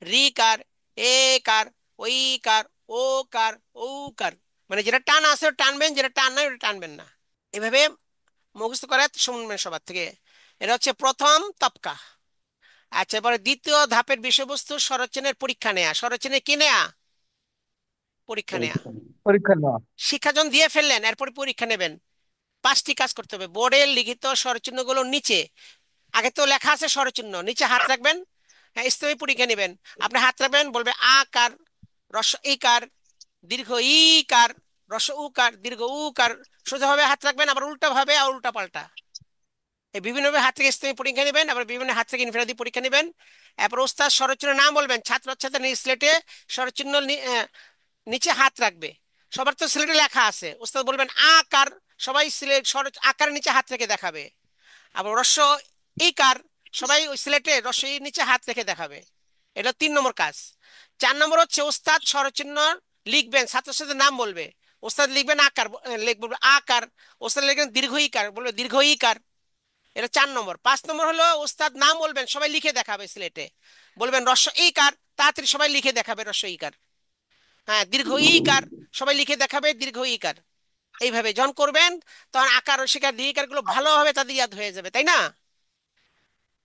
রিকার একার ওইকার ওকার ঔকার, মানে যেটা টান আছে ওটা টানবেন, যেটা টান নাই ওটা টানবেন না। এভাবে মুখস্থ করে শুনবেন সবার থেকে। এটা হচ্ছে প্রথম তপকা। আচ্ছা, এবারে দ্বিতীয় ধাপের বিষয়বস্তু স্বরচিহ্নের পরীক্ষা নেয়া। স্বরচিহ্নের কি নেয়া? পরীক্ষা নেয়া। পরীক্ষা নেওয়া শিক্ষাজন দিয়ে ফেললেন, এরপরে পরীক্ষা নেবেন। 5টি কাজ করতে হবে। বোর্ডে লিখিত স্বরচিহ্নগুলোর নিচে, আগে তো লেখা আছে স্বরচিহ্ন, নিচে হাত রাখবেন। হ্যাঁ, ইসলামী পরীক্ষা নেবেন। আপনি হাত রাখবেন, বলবে আকার রস ইকার দীর্ঘ ইকার রস উকার দীর্ঘ উকার, সোজাভাবে হাত রাখবেন, আবার উল্টা ভাবে আর উল্টা পাল্টা, এই বিভিন্নভাবে হাত থেকে ইসলামী পরীক্ষা নেবেন, আবার বিভিন্ন হাত থেকে ইনফিরাদি পরীক্ষা নেবেন। এরপর ওস্তাদ স্বরচিহ্ন নাম বলবেন, ছাত্র ছাত্রী নিজ স্লেটে স্বরচিহ্ন নিচে হাত রাখবে। সবার তো স্লেটে লেখা আছে, ওস্তাদ বলবেন আকার, সবাই সিলেট আকারের নিচে হাত রেখে দেখাবে। আবার রস্য ইকার, সবাই ওই সিলেটে রস্য ইর নিচে হাত রেখে দেখাবে। এটা 3 নম্বর কাজ। 4 নম্বর হচ্ছে ওস্তাদ স্বরচিহ্ন লিখবেন, ছাত্র ছাত্রীর নাম বলবে, ওস্তাদ লিখবেন আকার, লিখবে আকার, ওস্তাদ লিখবেন দীর্ঘ ইকার, বলবে দীর্ঘ ইকার, এটা 4 নম্বর। 5 নম্বর হলো ওস্তাদ নাম বলবেন, সবাই লিখে দেখাবে স্লেটে, বলবেন রস্ব ইকার, তাড়াতাড়ি সবাই লিখে দেখাবে রস্ব ইকার। হ্যাঁ, দীর্ঘ ইকার, সবাই লিখে দেখাবে দীর্ঘ ইকার। এইভাবে যখন করবেন তখন আকার রসিকার দীর্ঘিকার গুলো ভালোভাবে তাদের ইয়াদ হয়ে যাবে, তাই না?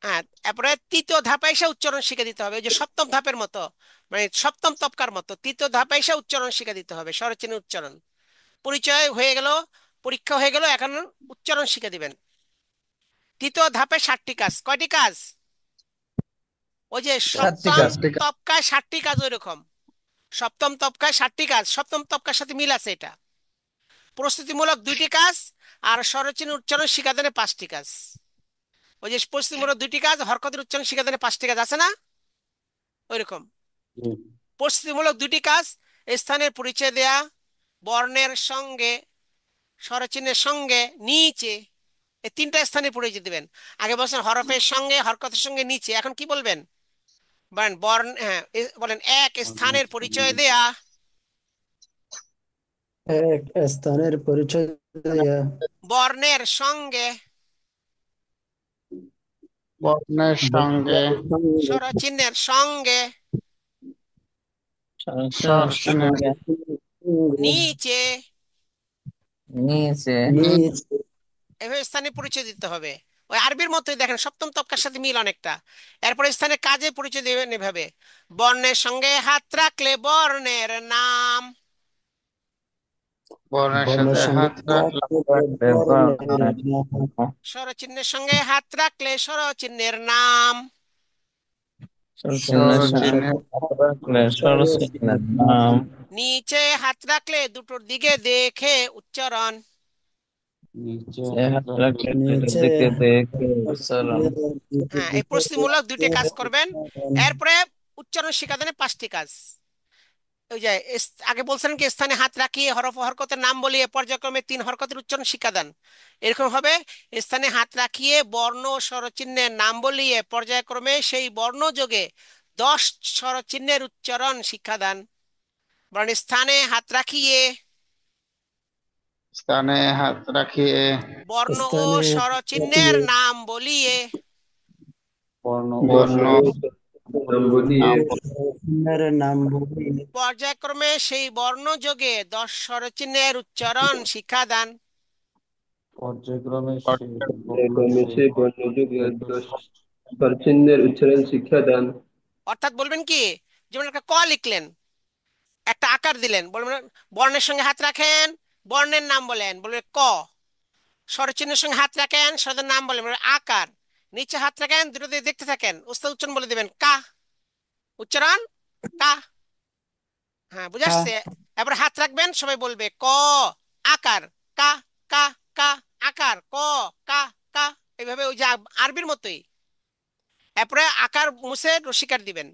হ্যাঁ, তারপরে তৃতীয় ধাপে এসে উচ্চারণ শিখে দিতে হবে, ওই যে সপ্তম ধাপের মতো, মানে সপ্তম তপকার মতো তৃতীয় ধাপে এসে উচ্চারণ শিখে দিতে হবে, স্বরচিহ্নের উচ্চারণ। পরিচয় হয়ে গেল, পরীক্ষা হয়ে গেল, এখন উচ্চারণ শিখে দিবেন। তৃতীয় ধাপে 7টি কাজ। কয়টি কাজ? ওই যে 7টি সপ্তম কাজ। তপকায় 7টি কাজ, ওই রকম সপ্তম তপকায় 7টি কাজ, সপ্তম তপকার সাথে মিল আছে এটা। প্রস্তুতিমূলক 2টি কাজ, আর স্বরচিহ্ন উচ্চারণ শিখাদানে 5টি কাজ। ওই যে প্রস্তুতিমূলক 2টি কাজ, হরকতের উচ্চারণ শিখাদানে 5টি কাজ আছে না, ওইরকম। প্রস্তুতিমূলক 2টি কাজ: স্থানের পরিচয় দেয়া, বর্ণের সঙ্গে স্বরচিহ্নের সঙ্গে নিচে, এই 3টা স্থানের পরিচয় দিবেন। আগে বলছেন হরফের সঙ্গে, হরকতের সঙ্গে নিচে, এখন কি বলবেন? বলেন বর্ণ, হ্যাঁ বলেন, এক স্থানের পরিচয় দেয়া, এক স্থানের পরিচয় দেয়া, বর্ণের সঙ্গে বর্ণের সঙ্গে বর্ণের সঙ্গে স্বরচিহ্নের সঙ্গে সরসনের নিচে, নিচে। নিচে, এভাবে স্থানে পরিচয় দিতে হবে। ওই আরবির মতোই, দেখেন সপ্তম তপকার সাথে মিল অনেকটা। এরপরে স্থানে কাজে পরিচয় দেবেন এভাবে: বর্ণের সঙ্গে হাত রাখলে বর্ণের নাম, বর্ণের বর্ণের সাথে সঙ্গে হাত রাখলে বর্ণের নাম, স্বরচিহ্নের সঙ্গে হাত রাখলে স্বরচিহ্নের নাম, স্বরচিহ্নের সরস্বতীর নাম। নিচে হাত রাখলে দুটোর দিকে দেখে উচ্চারণ। সে হাত রাখলে দুটোর নিচে দিকে দেখে উচ্চারণ। হ্যাঁ, এই প্রস্তুতিমূলক 2টি কাজ করবেন। এরপরে উচ্চারণ শিখাদানে 5টি কাজ। ওই যে আগে বলছিলেন কি, স্থানে হাত রাখিয়ে হরফ ও হরকতের নাম বলিয়ে পর্যায়ক্রমে 3 হরকতের উচ্চারণ শিক্ষাদান, এরকম হবে। স্থানে হাত রাখিয়ে বর্ণ ও স্বরচিহ্নের নাম বলিয়ে পর্যায়ক্রমে সেই বর্ণ যোগে 10 স্বরচিহ্নের উচ্চারণ শিক্ষাদান। বরং স্থানে হাত রাখিয়ে স্থানে হাত রাখিয়ে বর্ণ ও স্থানে স্বরচিহ্নের রাখিয়ে নাম বলিয়ে বর্ণ চিহ্নের নাম বলি, পর্যায়ক্রমে সেই বর্ণ যোগে 10 স্বরচিহ্নের উচ্চারণ শিক্ষাদান। ক্রমে সেই বর্ণযুগে স্বরচিহ্নের উচ্চারণ শিক্ষা দান। অর্থাৎ বলবেন কি, যেমন একটা ক লিখলেন, একটা আকার দিলেন, বলবেন বর্ণের সঙ্গে হাত রাখেন, বর্ণের নাম বলেন, বলবেন ক। স্বরচিহ্নের সঙ্গে হাত রাখেন, স্বরের নাম বলেন, বলবেন আকার। নিচে হাত রাখেন, দুটো দিয়ে দেখতে থাকেন, উস্তাদ উচ্চারণ বলে দিবেন কা, উচ্চারণ কা। হ্যাঁ, বুঝে কা, আসছে? এবার হাত রাখবেন, সবাই বলবে ক আকার, কা কা কা, আকার ক, কা কা, এইভাবে ওই যে আরবির মতোই। এরপরে আকার মুছে রসিকার দিবেন,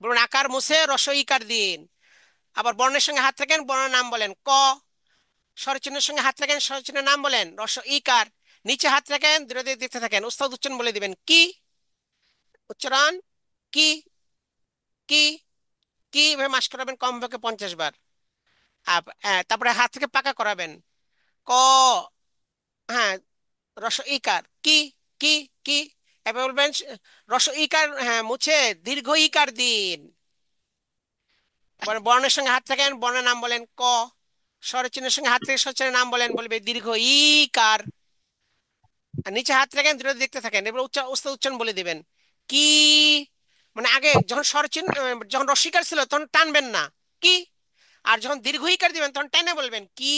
বলুন আকার মুছে রসইকার দিন। আবার বর্ণের সঙ্গে হাত রাখেন, বর্ণের নাম বলেন ক। স্বরচিহ্নের সঙ্গে হাত রাখেন, স্বরচিহ্নের নাম বলেন রস ইকার। নিচে হাত রাখেন, দূরে দিয়ে দেখতে থাকেন, উস্তাদ উচ্চারণ বলে দিবেন কি, উচ্চারণ কি কি কি, এভাবে মাস করাবেন কমপক্ষে 50 বার। তারপরে হাত থেকে পাকা করাবেন, ক, হ্যাঁ, রস ইকার কি কি কি। এবার বলবেন রস ইকার, হ্যাঁ মুছে দীর্ঘ ইকার দিন। বর্ণের সঙ্গে হাত রাখেন, বর্ণের নাম বলেন ক। স্বরচিহ্নের সঙ্গে হাত রেখে স্বরচিহ্নের নাম বলেন, বলবে দীর্ঘ ইকার। আর নিচে হাত রাখেন, দূরে দেখতে থাকেন, এবার উস্তাদ উচ্চারণ বলে দিবেন কি। মানে আগে যখন স্বরচিহ্ন যখন রস্বইকার ছিল তখন টানবেন না, কি। আর যখন দীর্ঘ ইকার দিবেন তখন টানে বলবেন কি।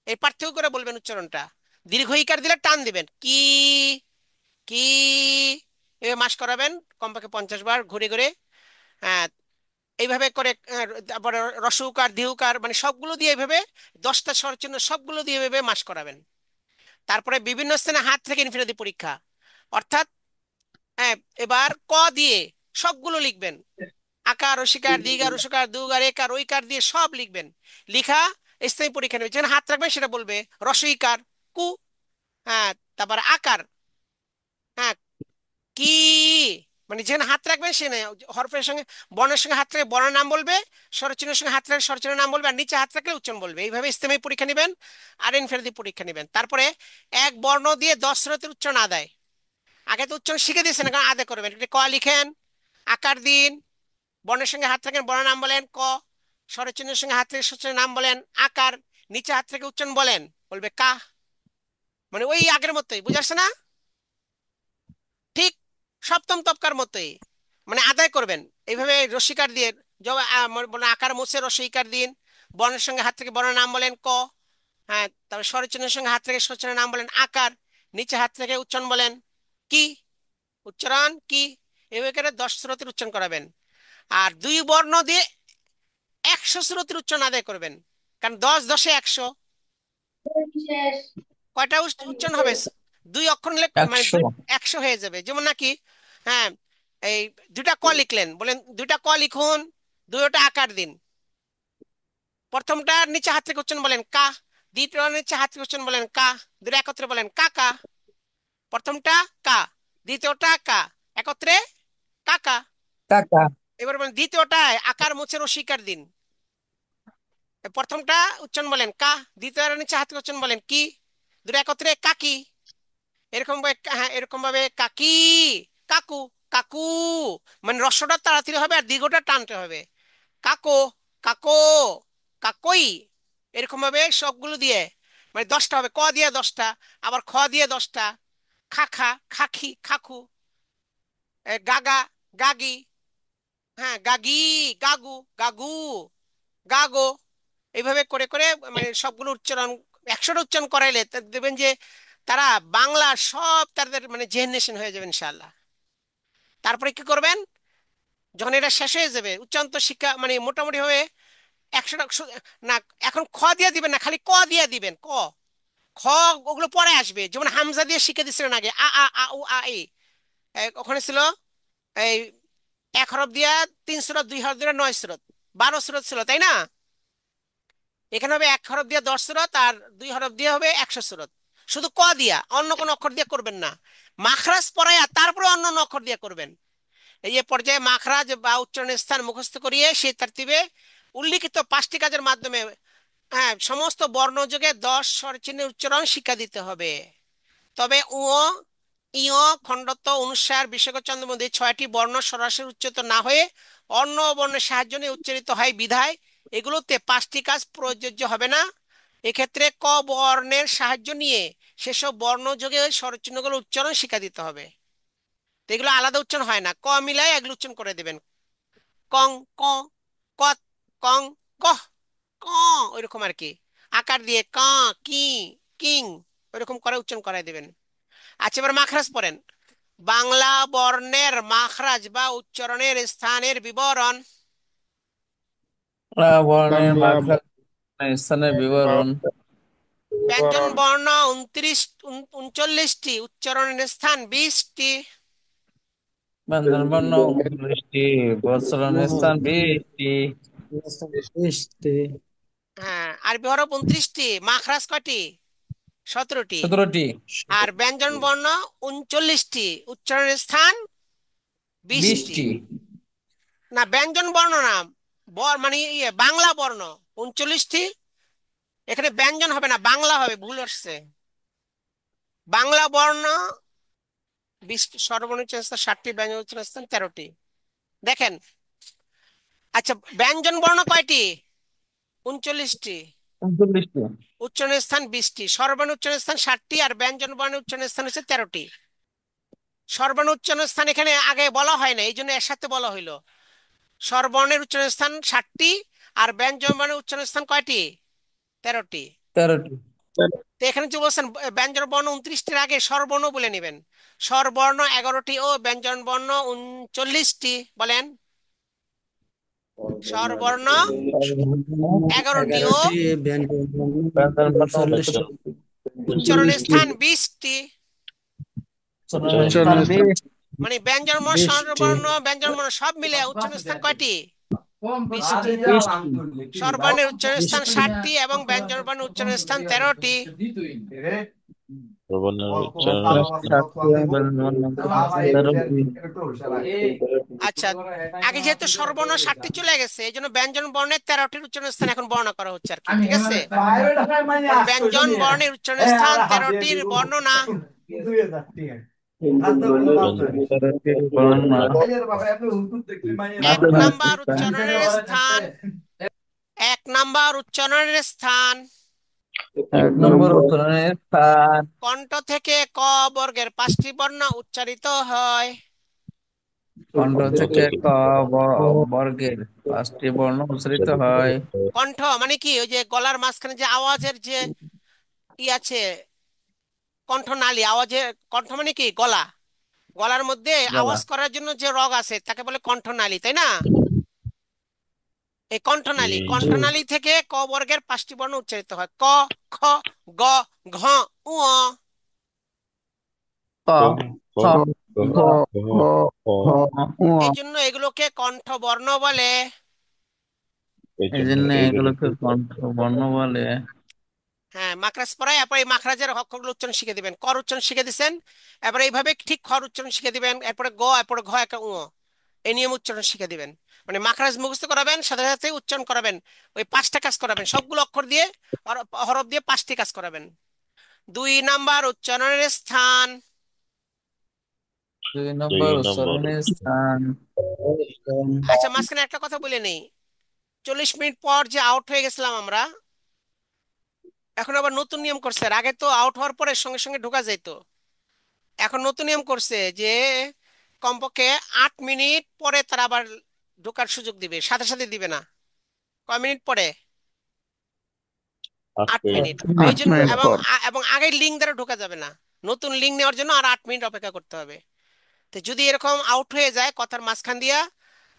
এই পার্থক্য করে বলবেন উচ্চারণটা। দীর্ঘ ইকার দিলে টান দিবেন কি কি, এভাবে মাস করাবেন কমপক্ষে 50 বার ঘুরে ঘুরে। হ্যাঁ, এইভাবে করে তারপরে রসউকার দীর্ঘকার মানে সবগুলো দিয়ে এইভাবে 10টা স্বরচিহ্ন সবগুলো দিয়ে এইভাবে মাস করাবেন। তারপরে বিভিন্ন স্থানে হাত থেকে ইনফিনিটি পরীক্ষা, অর্থাৎ হ্যাঁ, এবার ক দিয়ে সবগুলো লিখবেন, আকার রসিকার দীর্ঘার রসিকার দুগার একার ওইকার দিয়ে সব লিখবেন। লিখা স্থায়ী পরীক্ষা নেবে, যেখানে হাত রাখবেন সেটা বলবে রসইকার কু। হ্যাঁ, তারপর আকার, হ্যাঁ কি, মানে যেখানে হাত রাখবেন সেখানে হরফের সঙ্গে বর্ণের সঙ্গে হাত রেখে বর্ণের নাম বলবে, স্বরচিহ্নের সঙ্গে হাত রাখলে স্বরচিহ্নের নাম বলবে, আর নিচে হাত রাখলে উচ্চারণ বলবে। এইভাবে ইস্তেমাই পরীক্ষা নেবেন আর ইনফেরদি পরীক্ষা নেবেন। তারপরে এক বর্ণ দিয়ে 10 স্রোতের উচ্চারণ আদায়। আগে তো উচ্চারণ শিখে দিয়েছেন, এখন আদায় করবেন। ক লিখেন, আকার দিন, বর্ণের সঙ্গে হাত রাখেন, বর্ণের নাম বলেন ক, স্বরচিহ্নের সঙ্গে হাত রেখে স্বরচিহ্নের নাম বলেন আকার, নিচে হাত রেখে উচ্চারণ বলেন, বলবে কা। মানে ওই আগের মতোই, বুঝে আসছে না? ঠিক সপ্তম তবকার মতোই, মানে আদায় করবেন এইভাবে। রস্বীকার দিয়ে মানে আকার মুছে রস্বীকার দিন, বর্ণের সঙ্গে হাত থেকে বর্ণের নাম বলেন ক, হ্যাঁ, তারপর স্বরচিহ্নের সঙ্গে হাত থেকে স্বরচিহ্নের নাম বলেন আকার, নিচে হাত থেকে উচ্চারণ বলেন কি, উচ্চারণ কি। এভাবে করে 10 শ্রুতির উচ্চারণ করাবেন। আর দুই বর্ণ দিয়ে 100 শ্রুতির উচ্চারণ আদায় করবেন, কারণ 10 10 100। কয়টা উচ্চারণ হবে? দুই অক্ষর নিলে মানে 100। 100 হয়ে যাবে। যেমন নাকি, হ্যাঁ, এই দুইটা ক লিখলেন, বলেন দুইটা ক লিখুন, দুইটা আকার দিন। প্রথমটা নিচে হাত থেকে উচ্চারণ বলেন কা, দ্বিতীয় নিচে হাত থেকে উচ্চারণ বলেন কা, দুটো একত্রে বলেন কাকা। প্রথমটা কা, দ্বিতীয়টা কা, একত্রে কাকা। কাকা। এবার বলেন দ্বিতীয়টায় আকার মুছে রস্বীকার দিন। প্রথমটা উচ্চারণ বলেন কা, দ্বিতীয় নিচে হাত থেকে উচ্চারণ বলেন কি, দুটো একত্রে কাকি। এরকম হ্যাঁ, এরকম ভাবে কাকি, কাকু, কাকু। মানে রস্যটা তাড়াতাড়ি হবে আর দীর্ঘটা টানতে হবে। কাকো, কাকো, কাকই। এরকম ভাবে সবগুলো দিয়ে মানে 10টা হবে, ক দিয়ে 10টা, আবার খ দিয়ে 10টা, খাখা, খাখি, খাখু, গাগা, গাগি, হ্যাঁ, গাগি, গাগু, গাগু, গাগো। এইভাবে করে করে মানে সবগুলো উচ্চারণ 100টা উচ্চারণ করাইলে দেখবেন যে তারা বাংলা সব তাদের মানে জেনারেশন হয়ে যাবে ইনশাআল্লাহ। তারপরে কি করবেন, যখন এটা শেষ হয়ে যাবে উচ্চারণ তো শিক্ষা মানে মোটামুটি ভাবে 100টা না, এখন খ দিয়ে দিবেন না, খালি ক দিয়ে দিবেন ক, খ ওগুলো পরে আসবে। যেমন হামজা দিয়ে শিখে দিচ্ছিলেন আগে, আ আ আ উ আ এ, ওখানে ছিল এই 1 হরফ দিয়া 3 সুরত, 2 হরফ দিয়া 9 সুরত, 12 সুরত ছিল, তাই না? এখানে হবে 1 হরফ দিয়ে 10 সুরত আর 2 হরফ দিয়ে হবে 100 সুরত। শুধু ক দিয়া, অন্য কোনো অক্ষর দিয়ে করবেন না। মাখরাজ পড়াইয়া তারপরে অন্য অন্য অক্ষর দিয়ে করবেন। এই যে পর্যায়ে মাখরাজ বা উচ্চারণের স্থান মুখস্থ করিয়ে সেই তারতিবে উল্লিখিত 5টি কাজের মাধ্যমে, হ্যাঁ, সমস্ত বর্ণযোগে 10 স্বরচিহ্নের উচ্চারণ শিক্ষা দিতে হবে। তবে উ, ইয়, খণ্ডত্ব, অনুস্বার, বিসর্গ, ছন্দমধ্যে 6টি বর্ণ সরাসরি উচ্চারিত না হয়ে অন্য বর্ণের সাহায্য নিয়ে উচ্চারিত হয় বিধায় এগুলোতে 5টি কাজ প্রযোজ্য হবে না। এক্ষেত্রে ক বর্ণের সাহায্য নিয়ে সেসব বর্ণযোগে স্বরচিহ্নগুলো উচ্চারণ শিক্ষা দিতে হবে। তো এগুলো আলাদা উচ্চারণ হয় না, ক মিলায় এগুলো উচ্চারণ করে দেবেন। কং, ক, কত, কং, কহ, ক, ওইরকম আর কি। আকার দিয়ে ক, কি, কিং, ওইরকম করে উচ্চারণ করাই দেবেন। আচ্ছা, এবার মাখরাজ পড়েন। বাংলা বর্ণের মাখরাজ বা উচ্চারণের স্থানের বিবরণ। বর্ণের বাংলা মাখরাজ স্থানের বিবরণ। ব্যঞ্জন বিবরণ। বর্ণ 39টি, উচ্চারণের স্থান 20টি। ব্যঞ্জন বর্ণ 39টি, উচ্চারণের স্থান 20টি। বৃষ্টি। হ্যাঁ, আরবি হরফ 29টি, মাখরাজ কয়টি? 17টি। 17টি। আর ব্যঞ্জন বর্ণ 39টি, উচ্চারণের স্থান 20টি। 20টি। না, ব্যঞ্জন বর্ণ না, মানে বাংলা বর্ণ 39টি। এখানে ব্যঞ্জন হবে না, বাংলা হবে, ভুল আসছে। বাংলা বর্ণ 20টি, সর্বনিম্ন স্থান 60টি, ব্যঞ্জন উচ্চারণ স্থান 13টি। দেখেন, আচ্ছা, ব্যঞ্জন বর্ণ কয়টি? 39টি, 39টি। উচ্চারণের স্থান 20টি, সর্বনিম্ন উচ্চারণের স্থান 60টি, আর ব্যঞ্জন বর্ণের উচ্চারণের স্থান হচ্ছে 13টি। সর্বনিম্ন উচ্চারণের স্থান এখানে আগে বলা হয় না, এই জন্য এর সাথে বলা হইলো। স্বরবর্ণের উচ্চারণের স্থান 60টি, আর ব্যঞ্জন বর্ণের উচ্চারণের স্থান কয়টি? 13টি। 13টি। তো এখানে যে বলছেন ব্যঞ্জন বর্ণ 29টির আগে স্বরবর্ণ বলে নেবেন। স্বরবর্ণ 11টি ও ব্যঞ্জন বর্ণ 39টি। বলেন, স্বরবর্ণ 11টি ও 11টি, ব্যঞ্জন ব্যঞ্জন বর্ণ 40টি। উচ্চারণের স্থান 20টি। উচ্চারণের স্থান উচ্চারণের স্থান 20। মানে ব্যঞ্জন বর্ণ, 20টি। স্বরবর্ণ, ব্যঞ্জন বর্ণ সব মিলে উচ্চারণের স্থান কয়টি? 20টি। 20টি। স্বরবর্ণের উচ্চারণের স্থান 20টি। 60টি এবং ব্যঞ্জন বর্ণের উচ্চারণের স্থান 13টি। বর্ণের উচ্চারণ শাস্ত্রীয় ব্যঞ্জনবর্ণ তেরোটি। আচ্ছা, আগে যেহেতু স্বরবর্ণ 60টি চলে গেছে, এই জন্য ব্যঞ্জন বর্ণের 13টির উচ্চারণ স্থান এখন বর্ণনা করা হচ্ছে আর কি, ঠিক আছে? কোন ব্যঞ্জন বর্ণের উচ্চারণ স্থান 13টির বর্ণনা। ব্যঞ্জন বর্ণের তেরোটি বর্ণ। এক মাত্রা নাম্বার উচ্চারণের স্থান, এক নাম্বার উচ্চারণের স্থান এক নম্বর উচ্চারণের স্থান। কণ্ঠ থেকে ক বর্গের 5টি বর্ণ উচ্চারিত হয়। কণ্ঠ থেকে ক বর্গের 5টি বর্ণ উচ্চারিত হয়। কণ্ঠ মানে কি? ওই যে গলার মাঝখানে যে আওয়াজের যে আছে, কণ্ঠনালী, আওয়াজের কণ্ঠ মানে কি? গলা, গলার মধ্যে গলা। আওয়াজ করার জন্য যে রগ আছে তাকে বলে কণ্ঠনালী, তাই না? এই কণ্ঠনালী, জি। কণ্ঠনালী থেকে ক বর্গের 5টি বর্ণ উচ্চারিত হয়। ক, খ, গ, ঘ, উ। ক, খ, গ, ঘ, এই ঙ। জন্য এগুলোকে কণ্ঠবর্ণ বলে। এই জন্য এগুলোকে কণ্ঠ বর্ণ বলে। হ্যাঁ, মাখরাজ পড়ায়, এরপর এই মাখরাজের অক্ষরগুলো উচ্চারণ শিখে দিবেন। কর উচ্চারণ শিখে দিচ্ছেন, এবার এইভাবে ঠিক খর উচ্চারণ শিখে দিবেন, এরপরে গ, এরপরে ঘ, একটা উ। এই নিয়ম উচ্চারণ শিখে দিবেন। মানে মাখরাজ মুখস্থ করাবেন, সাথে সাথে উচ্চারণ করাবেন। ওই 5টা কাজ করাবেন, সবগুলো অক্ষর দিয়ে, হরফ দিয়ে 5টি কাজ করাবেন। 2 নাম্বার উচ্চারণের স্থান, 2 নম্বর উচ্চারণের স্থান। আচ্ছা মাঝখানে একটা কথা বলে নেই, 40 মিনিট পর যে আউট হয়ে গেছিলাম আমরা, এখন আবার নতুন নিয়ম করছে। আর আগে তো আউট হওয়ার পরে সঙ্গে সঙ্গে ঢোকা যেত, এখন নতুন নিয়ম করছে যে কমপক্ষে 8 মিনিট পরে তারা আবার ঢোকার সুযোগ দিবে, সাথে সাথে দিবে না। কয় মিনিট পরে? 8 মিনিট। এই 8 জন্য মিনিট এবং পর। এবং আগের লিঙ্ক দ্বারা ঢোকা যাবে না, নতুন লিঙ্ক নেওয়ার জন্য আর 8 মিনিট অপেক্ষা করতে হবে। তো যদি এরকম আউট হয়ে যায় কথার মাঝখান দিয়া,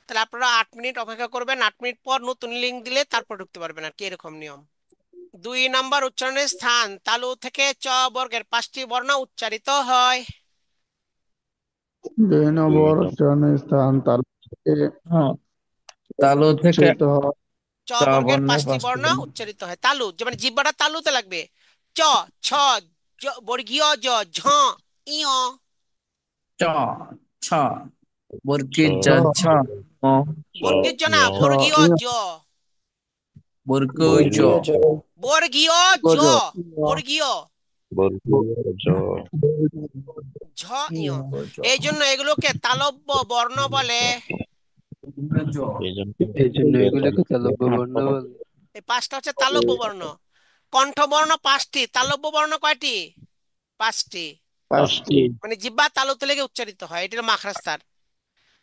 তাহলে আপনারা 8 মিনিট অপেক্ষা করবেন, 8 মিনিট পর নতুন লিঙ্ক দিলে তারপর ঢুকতে পারবেন আর কি, এরকম নিয়ম। 2 নাম্বার উচ্চারণের স্থান, তালু থেকে চ বর্গের 5টি বর্ণ উচ্চারিত হয়। 2 নম্বর উচ্চারণের স্থান তার হ্যাঁ, তালু থেকে উচ্চারিত হয়। চ চ বর্গের বর্ণের 5টি 5টি বর্ণ বর্ণ। উচ্চারিত হয়। তালু, যেমন জিহ্বাটা তালুতে লাগবে। চ, ছ, বর্গীয় জ, ঝ, ইয়। চ, ছ, বর্গীয় জ, ছ, ঝ, ও, বর্গীয় জ না, ছ, বর্গীয় ইয়, জ, বর্গীয় জ, বর্গীয় জ, গজ, বর্গীয় ঝ, ইয়। জ, এই জন্য এগুলোকে তালব্য বর্ণ বলে। জ। এই জন্য এগুলোকে তালব্য বর্ণ বলে। এই 5টা হচ্ছে তালব্য বর্ণ। কণ্ঠবর্ণ 5টি, তালব্য বর্ণ কয়টি? 5টি। 5টি। মানে জিহ্বা তালুতে লেগে উচ্চারিত হয়, এটা মাখরাজ তার।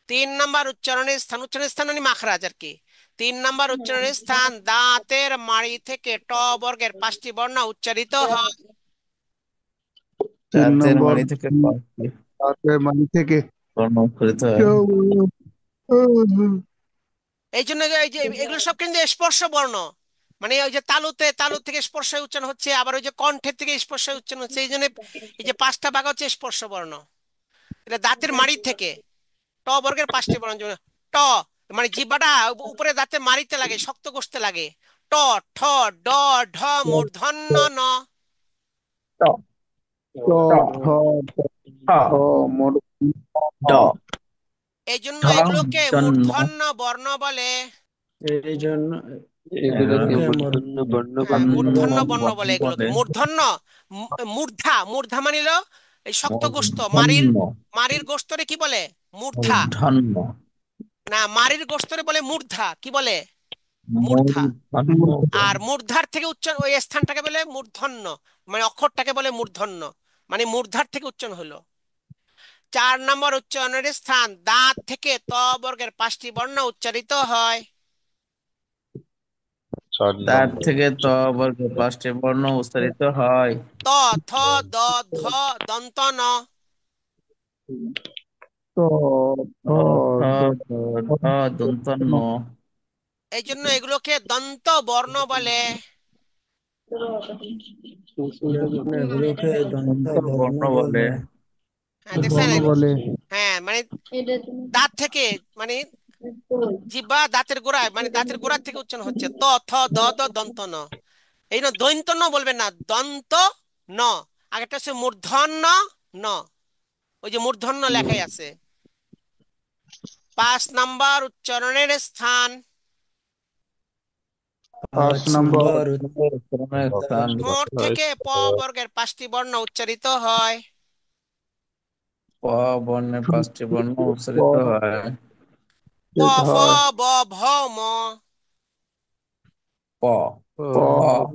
3 নাম্বার উচ্চারণের স্থান, উচ্চারণের স্থান মানে মাখরাজ আর কি। 3 নাম্বার উচ্চারণের স্থান, দাঁতের মাড়ি থেকে ট বর্গের 5টি বর্ণ উচ্চারিত হয়। 3 দাঁতের নম্বর মাড়ি থেকে 5টি দাঁতের মাড়ি থেকে বর্ণ উচ্চারিত হয়। এই জন্য এই যে এগুলো সব কিন্তু স্পর্শ বর্ণ, মানে ওই যে তালুতে, তালু থেকে স্পর্শ উচ্চারণ হচ্ছে, আবার ওই যে কণ্ঠের থেকে স্পর্শ উচ্চারণ হচ্ছে, এই জন্য এই যে 5টা ভাগ হচ্ছে স্পর্শ বর্ণ। এটা দাঁতের মাড়ি থেকে ট বর্গের 5টি বর্ণ, যেমন ট মানে জিহ্বাটা উপরে দাঁতের মাড়িতে লাগে, শক্ত গোষ্ঠে লাগে। ট, ঠ, ড, ঢ, মূর্ধন্য ন। ট, ট, ট, ঠ, ঠ, ঠ, মোট ড, এই জন্য ঢ, এগুলোকে জন্য। মূর্ধন্য বর্ণ বলে। এই জন্য এগুলোকে এগুলোকে মূর্ধন্য বর্ণ হ্যাঁ, বলে। মূর্ধন্য বর্ণ বর্ণ বলে এগুলোকে। বলে। মূর্ধন্য, মূর্ধা, মূর্ধা মানিল এই শক্ত গোস্ত, মারির, মূর্ধন্য, মারির গোস্তরে কি বলে? মূর্ধা। মূর্ধন্য, না, মারির গোস্তরে বলে মূর্ধা, কি বলে? মূর্ধা। মূর্ধন্য। আর মূর্ধার থেকে উচ্চারণ, ওই স্থানটাকে বলে মূর্ধন্য, মানে অক্ষরটাকে বলে মূর্ধন্য, মানে মূর্ধার থেকে উচ্চারণ হলো। 4 নম্বর উচ্চারণের স্থান, দাঁত থেকে ত বর্গের 5টি বর্ণ উচ্চারিত হয়। দাঁত থেকে ত বর্গের 5টি বর্ণ উচ্চারিত হয়। ত, থ, দ, ধ, দন্ত ন। ট, ঠ, অ, ঠ, ড, ড, ঢ, দন্ত ন। এই জন্য এগুলোকে দন্ত বর্ণ বলে। এগুলোকে দন্ত দন্ত বর্ণ বর্ণ বলে। বলে। হ্যাঁ, দেখছেন? বর্ণ বলে। হ্যাঁ, মানে দাঁত থেকে, মানে জিহ্বা দাঁতের গোড়ায়, মানে দাঁতের গোড়া থেকে উচ্চারণ হচ্ছে। ত, থ, দ, দ, দন্ত ন। এই ন দন্ত ন বলবেন না, দন্ত ন। আগেরটা হচ্ছে মূর্ধন্য ন, ওই যে মূর্ধন্য লেখাই আছে। 5 নম্বর উচ্চারণের স্থান। 5 নম্বর উচ্চারণের স্থান। ঠোঁট থেকে প বর্গের 5টি বর্ণ উচ্চারিত হয়। প বর্ণের 5টি বর্ণ প উচ্চারিত হয়। প ফ হয় ব ভ ম। প প প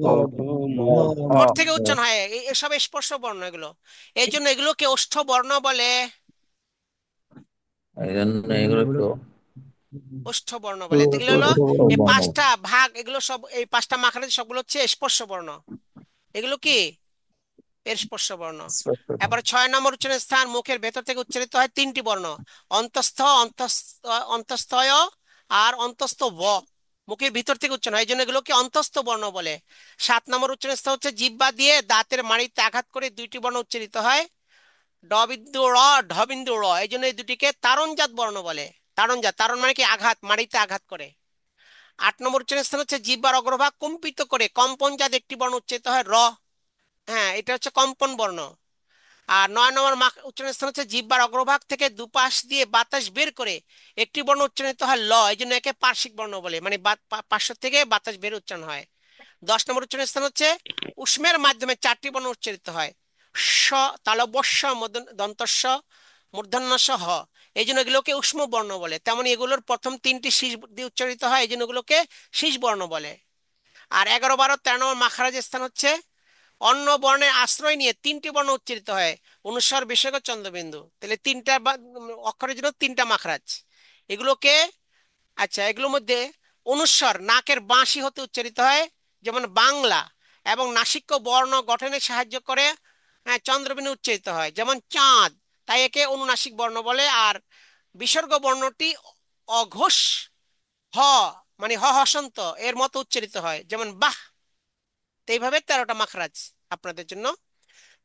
ফ ব ভ ম। ফ ঠোঁট থেকে উচ্চারণ হয়, এসব স্পর্শ বর্ণ এগুলো, এই জন্য এগুলোকে ওষ্ঠ বর্ণ বলে। এই জন্য এগুলো ওষ্ঠ বর্ণ বলে, এগুলো হলো এই বর্ণ। 5টা ভাগ, এগুলো সব এই 5টা মাখানের সবগুলো হচ্ছে স্পর্শ বর্ণ। এগুলো কি এর স্পর্শ বর্ণ। এবার 6 নম্বর উচ্চারণের স্থান। মুখের ভেতর থেকে উচ্চারিত হয় 3টি বর্ণ, অন্তঃস্থ, অন্তঃস্থয় আর অন্তঃস্থ ব। মুখের ভিতর থেকে উচ্চারণ হয়, এই জন্য এগুলোকে অন্তঃস্থ বর্ণ বলে। 7 নম্বর উচ্চারণের স্থান হচ্ছে জিহ্বা দিয়ে দাঁতের মাড়িতে আঘাত করে 2টি বর্ণ উচ্চারিত হয়, ড বিন্দু র, ঢ বিন্দু র, এই জন্য এই দুটিকে তারণজাত বর্ণ বলে। তারণজাত, তারণ মানে কি আঘাত, মাড়িতে আঘাত করে। 8 নম্বর উচ্চারণের স্থান হচ্ছে জিহ্বার অগ্রভাগ কম্পিত করে কম্পনজাত একটি বর্ণ উচ্চারিত হয়, র। হ্যাঁ, এটা হচ্ছে কম্পন বর্ণ। আর 9 নম্বর উচ্চারণের স্থান হচ্ছে জিহ্বার অগ্রভাগ থেকে দুপাশ দিয়ে বাতাস বের করে একটি বর্ণ উচ্চারিত হয়, ল, এই জন্য একে পার্শ্বিক বর্ণ বলে, মানে পার্শ্ব থেকে বাতাস বের উচ্চারণ হয়। 10 নম্বর উচ্চারণের স্থান হচ্ছে উষ্মের মাধ্যমে 4টি বর্ণ উচ্চারিত হয়, স, তালব্যস্য, দন্তস্য, মূর্ধন্যস্য, হ, এই জন্য এগুলোকে উষ্ম বর্ণ বলে। তেমনি এগুলোর প্রথম 3টি শীষ দিয়ে উচ্চারিত হয়, এই জন্য এগুলোকে শীষ বর্ণ বলে। আর 11, 12, 13 নম্বর মাখারাজের স্থান হচ্ছে অন্য বর্ণের আশ্রয় নিয়ে 3টি বর্ণ উচ্চারিত হয়, অনুস্বর, বিসর্গ, চন্দ্রবিন্দু। তাহলে তিনটা অক্ষরের জন্য 3টা মাখরাজ এগুলোকে। আচ্ছা, এগুলোর মধ্যে অনুস্বর নাকের বাঁশি হতে উচ্চারিত হয়, যেমন বাংলা, এবং নাসিক্য বর্ণ গঠনে সাহায্য করে। হ্যাঁ, চন্দ্রবিন্দু উচ্চারিত হয়, যেমন চাঁদ, তাই একে অনুনাসিক বর্ণ বলে। আর বিসর্গ বর্ণটি অঘোষ, হ, মানে হ হসন্ত এর মতো উচ্চারিত হয়, যেমন বাহ। তো এইভাবে 13টা মাখরাজ আপনাদের জন্য।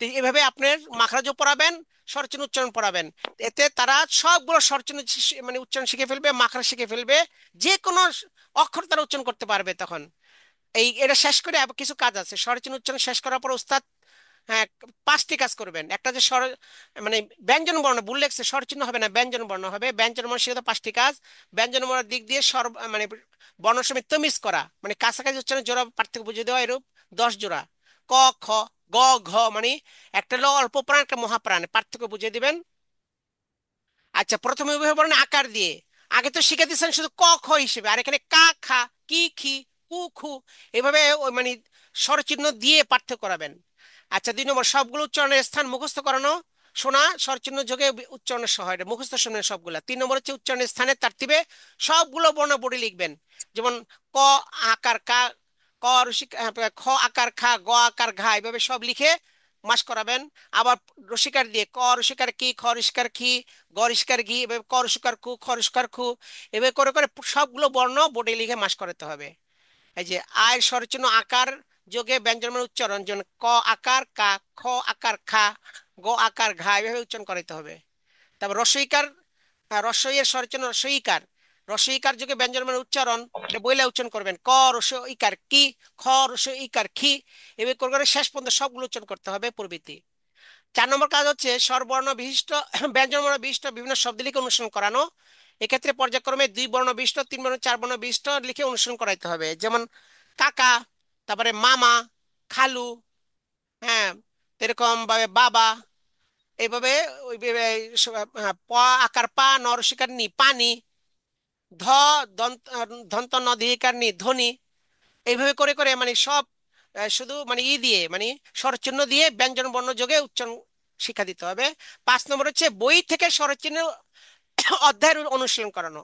তো এইভাবে আপনার মাখরাজও পড়াবেন, স্বরচিহ্ন উচ্চারণ পড়াবেন। এতে তারা সবগুলো স্বরচিহ্ন মানে উচ্চারণ শিখে ফেলবে, মাখরাজ শিখে ফেলবে, যে কোনো অক্ষর তারা উচ্চারণ করতে পারবে তখন। এটা শেষ করে আবার কিছু কাজ আছে, স্বরচিহ্ন উচ্চারণ শেষ করার পর উস্তাদ, হ্যাঁ, 5টি কাজ করবেন। একটা যে স্বর, মানে ব্যঞ্জন বর্ণ ভুল লেখছে, স্বরচিহ্ন হবে না, ব্যঞ্জন বর্ণ হবে। ব্যঞ্জন বর্ণ শিখে 5টি কাজ। ব্যঞ্জন বর্ণের দিক দিয়ে স্বর, মানে বর্ণ সমেত তমিজ করা, মানে কাছাকাছি উচ্চারণ জোড়া পার্থক্য বুঝিয়ে দেওয়া, এরূপ 10 জোড়া। ক, খ, গ, ঘ, মানে একটা হলো অল্প প্রাণ, একটা মহাপ্রাণ, পার্থক্য বুঝিয়ে দিবেন। আচ্ছা, প্রথমে উদাহরণ আকার দিয়ে, আগে তো শিখে দিচ্ছেন শুধু ক খ হিসেবে, আর এখানে কা খা, কি খি, কু খু, এভাবে ওই মানে স্বরচিহ্ন দিয়ে পার্থক্য করাবেন। আচ্ছা, 2 নম্বর সবগুলো উচ্চারণের স্থান মুখস্থ করানো, শোনা, স্বরচিহ্ন যোগে উচ্চারণের সহায় মুখস্থ শোনেন সবগুলা। 3 নম্বর হচ্ছে উচ্চারণের স্থানের তারতিবে সবগুলো বর্ণ বোর্ডে লিখবেন, যেমন ক আকার কা, ক রসিক, খ আকার খা, গ আকার ঘা, এভাবে সব লিখে মাস করাবেন। আবার রসিকার দিয়ে ক রসিকার কি, খ রসিকার কি, গ রসিকার ঘি, এভাবে ক রসিকার কু, খ রসিকার খু, এভাবে করে করে সবগুলো বর্ণ বোর্ডে লিখে মাস করাতে হবে। এই যে আয় স্বরচিহ্ন আকার যোগে ব্যঞ্জনের উচ্চারণ, যেমন ক আকার কা, খ আকার খা, গ আকার ঘা, এভাবে উচ্চারণ করাতে হবে। তারপর রসইকার, রসইয়ের স্বরচিহ্ন রসইকার, রসইকার যোগে ব্যঞ্জনের উচ্চারণ, এটা বইলে উচ্চারণ করবেন, ক রসইকার কি, খ রসইকার খি, এভাবে করে করে শেষ পর্যন্ত সবগুলো উচ্চারণ করতে হবে প্রভৃতি। 4 নম্বর কাজ হচ্ছে স্বরবর্ণ বিশিষ্ট, ব্যঞ্জন বর্ণ বিশিষ্ট বিভিন্ন শব্দ লিখে অনুসরণ করানো। এক্ষেত্রে পর্যায়ক্রমে 2 বর্ণ বিশিষ্ট, 3 বর্ণ, 4 বর্ণ বিশিষ্ট লিখে অনুসরণ করাইতে হবে, যেমন কাকা, তারপরে মামা, খালু, হ্যাঁ, এরকম ভাবে বাবা, এইভাবে ওই প আকার পা, নরসিকার নি, পানি, ধ, দন্ত, ধন্ত নদীকার নি, ধ্বনি, এইভাবে করে করে মানে সব শুধু মানে দিয়ে মানে স্বরচিহ্ন দিয়ে ব্যঞ্জন বর্ণ যোগে উচ্চারণ শিক্ষা দিতে হবে। 5 নম্বর হচ্ছে বই থেকে স্বরচিহ্ন অধ্যায়ের অনুশীলন করানো।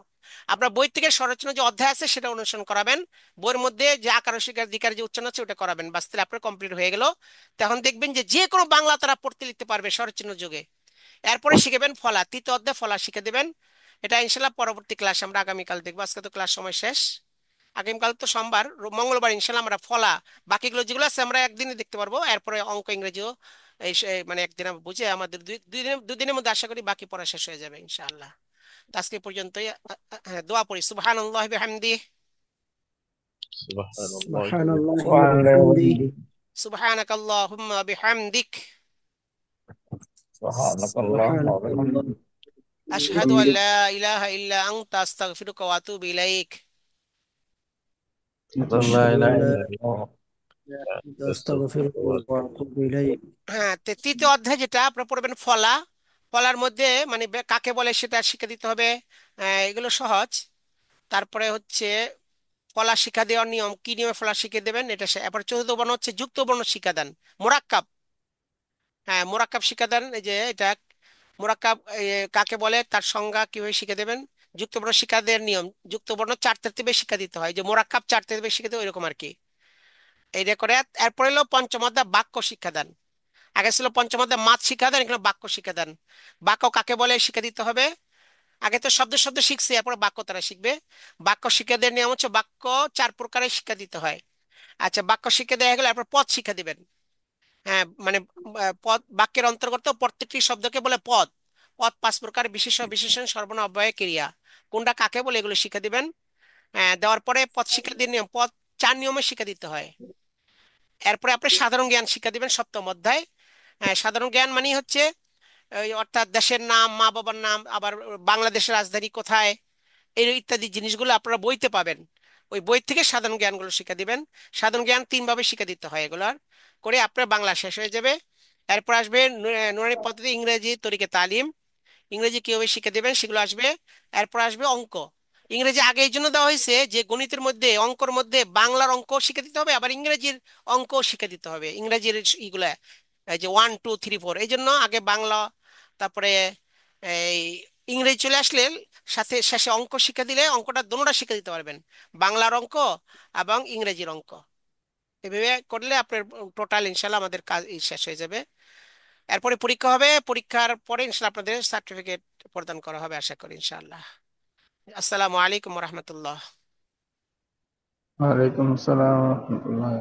আপনার বই থেকে স্বরচিহ্ন যে অধ্যায় আছে সেটা অনুসরণ করাবেন, বইয়ের মধ্যে যে আকার শিকার দিকার যে উচ্চারণ আছে ওটা করাবেন, বাস, তাহলে আপনার কমপ্লিট হয়ে গেল। তখন দেখবেন যে যে কোনো বাংলা তারা পড়তে লিখতে পারবে স্বরচিহ্ন যোগে। এরপরে শিখাবেন ফলা, 3য় অধ্যায় ফলা শিখে দেবেন। এটা ইনশাল্লাহ পরবর্তী ক্লাস আমরা আগামীকাল দেখবো, আজকে তো ক্লাস সময় শেষ। আগামীকাল তো সোমবার, মঙ্গলবার ইনশাল্লাহ আমরা ফলা, বাকিগুলো যেগুলো আছে আমরা একদিনে দেখতে পারবো। এরপরে অঙ্ক ইংরেজিও মানে একদিন বুঝে আমাদের দুদিনের মধ্যে আশা করি বাকি পড়া শেষ হয়ে যাবে ইনশাআল্লাহ। তো আজকে পর্যন্তই। হ্যাঁ, দোয়া পড়ি, সুবহানাল্লাহি বিহামদিহি, সুবহানাল্লাহি ওয়া বিহামদিহি। সুবহানাকাল্লাহুম্মা বিহামদিক, সুবহানাকাল্লাহুম্মা ওয়া সুবহানাল্লাহ বিহামদিক। আশহাদু বিহামদিকা আল্লা ইলাহা ইল্লা আনতা আস্তাগফিরুকা ওয়া আতুবু ইলাইক। লা আশহাদু ইলাহা আল্লা ইল্লাল্লাহ। ইলাহা ইল্লা আনতা আস্তাগফিরুকা ওয়া আতুবু ইলাইক। হ্যাঁ, তৃতীয় অধ্যায় যেটা আপনারা পড়বেন ফলা। ফলার মধ্যে মানে কাকে বলে সেটা শিখে দিতে হবে। এগুলো সহজ। তারপরে হচ্ছে ফলা শিক্ষা দেওয়ার নিয়ম, কি নিয়মে ফলা শিখে দেবেন এটা এরপর চতুর্থ বর্ণ হচ্ছে যুক্ত বর্ণ শিক্ষাদান, মোরাক্কাব। হ্যাঁ, মোরাক্কাব শিক্ষাদান, এই যে এটা মোরাক্কাব কাকে বলে তার সংজ্ঞা কিভাবে শিখে দেবেন। যুক্ত বর্ণ শিক্ষা দেওয়ার নিয়ম, যুক্ত বর্ণ চারটার থেকে বেশি শিক্ষা দিতে হয়, যে মোরাক্কাব চারটার থেকে বেশি শিখে দেবে এরকম আর কি। এই রে করে এরপরে হলো পঞ্চম অধ্যায় বাক্য শিক্ষাদান। আগে ছিল পঞ্চম অধ্যায় মাত শিক্ষাদান, এখানে বাক্য শিক্ষাদান। বাক্য কাকে বলে শিক্ষা দিতে হবে। আগে তো শব্দ শব্দ শিখছে, এরপরে বাক্য তারা শিখবে। বাক্য শিক্ষা দেওয়ার নিয়ম হচ্ছে বাক্য চার প্রকারের শিক্ষা দিতে হয়। আচ্ছা, বাক্য শিক্ষা দেওয়া গেলে আপনার পদ শিক্ষা দিবেন। হ্যাঁ মানে পদ বাক্যের অন্তর্গত প্রত্যেকটি শব্দকে বলে পদ। পদ পাঁচ প্রকার: বিশেষ্য, বিশেষণ, সর্বনাম, অব্যয়, ক্রিয়া। কোনটা কাকে বলে এগুলো শিক্ষা দিবেন। দেওয়ার পরে পদ শিক্ষা দিয়ে নিয়ম, পদ চার নিয়মে শিক্ষা দিতে হয়। এরপরে আপনি সাধারণ জ্ঞান শিক্ষা দিবেন সপ্তম অধ্যায়। সাধারণ জ্ঞান মানে হচ্ছে অর্থাৎ দেশের নাম, মা বাবার নাম, আবার বাংলাদেশের রাজধানী কোথায়, এই ইত্যাদি জিনিসগুলো আপনারা বইতে পাবেন। ওই বই থেকে সাধারণ জ্ঞানগুলো শিক্ষা দিবেন। সাধারণ জ্ঞান তিনভাবে শিক্ষা দিতে হয়, এগুলার করে আপনার বাংলা শেষ হয়ে যাবে। এরপর আসবে নুরানি পদ্ধতি, ইংরেজি তরিকে তালিম। ইংরেজি কিভাবে শিখে দেবেন সেগুলো আসবে। এরপর আসবে অঙ্ক। ইংরেজি আগে এই জন্য দেওয়া হয়েছে যে গণিতের মধ্যে, অঙ্কর মধ্যে বাংলার অঙ্ক শিখে দিতে হবে, আবার ইংরেজির অঙ্ক শিখে দিতে হবে। ইংরেজির ইগুলা এই যে 1 2 3 4, এই জন্য আগে বাংলা, তারপরে এই ইংরেজি চলে আসলে সাথে শেষে অঙ্ক শিক্ষা দিলে অঙ্কটা দোনোটা শিখে দিতে পারবেন, বাংলার অঙ্ক এবং ইংরেজির অঙ্ক। এভাবে করলে আপনার টোটাল ইনশাল্লাহ আমাদের কাজ শেষ হয়ে যাবে। এরপরে পরীক্ষা হবে, পরীক্ষার পরে ইনশাল্লাহ আপনাদের সার্টিফিকেট প্রদান করা হবে আশা করি ইনশাআল্লাহ। আসসালামু আলাইকুম রহমতুল্লাহ। ওয়ালাইকুম আসসালাম ওয়া রাহমাতুল্লাহ।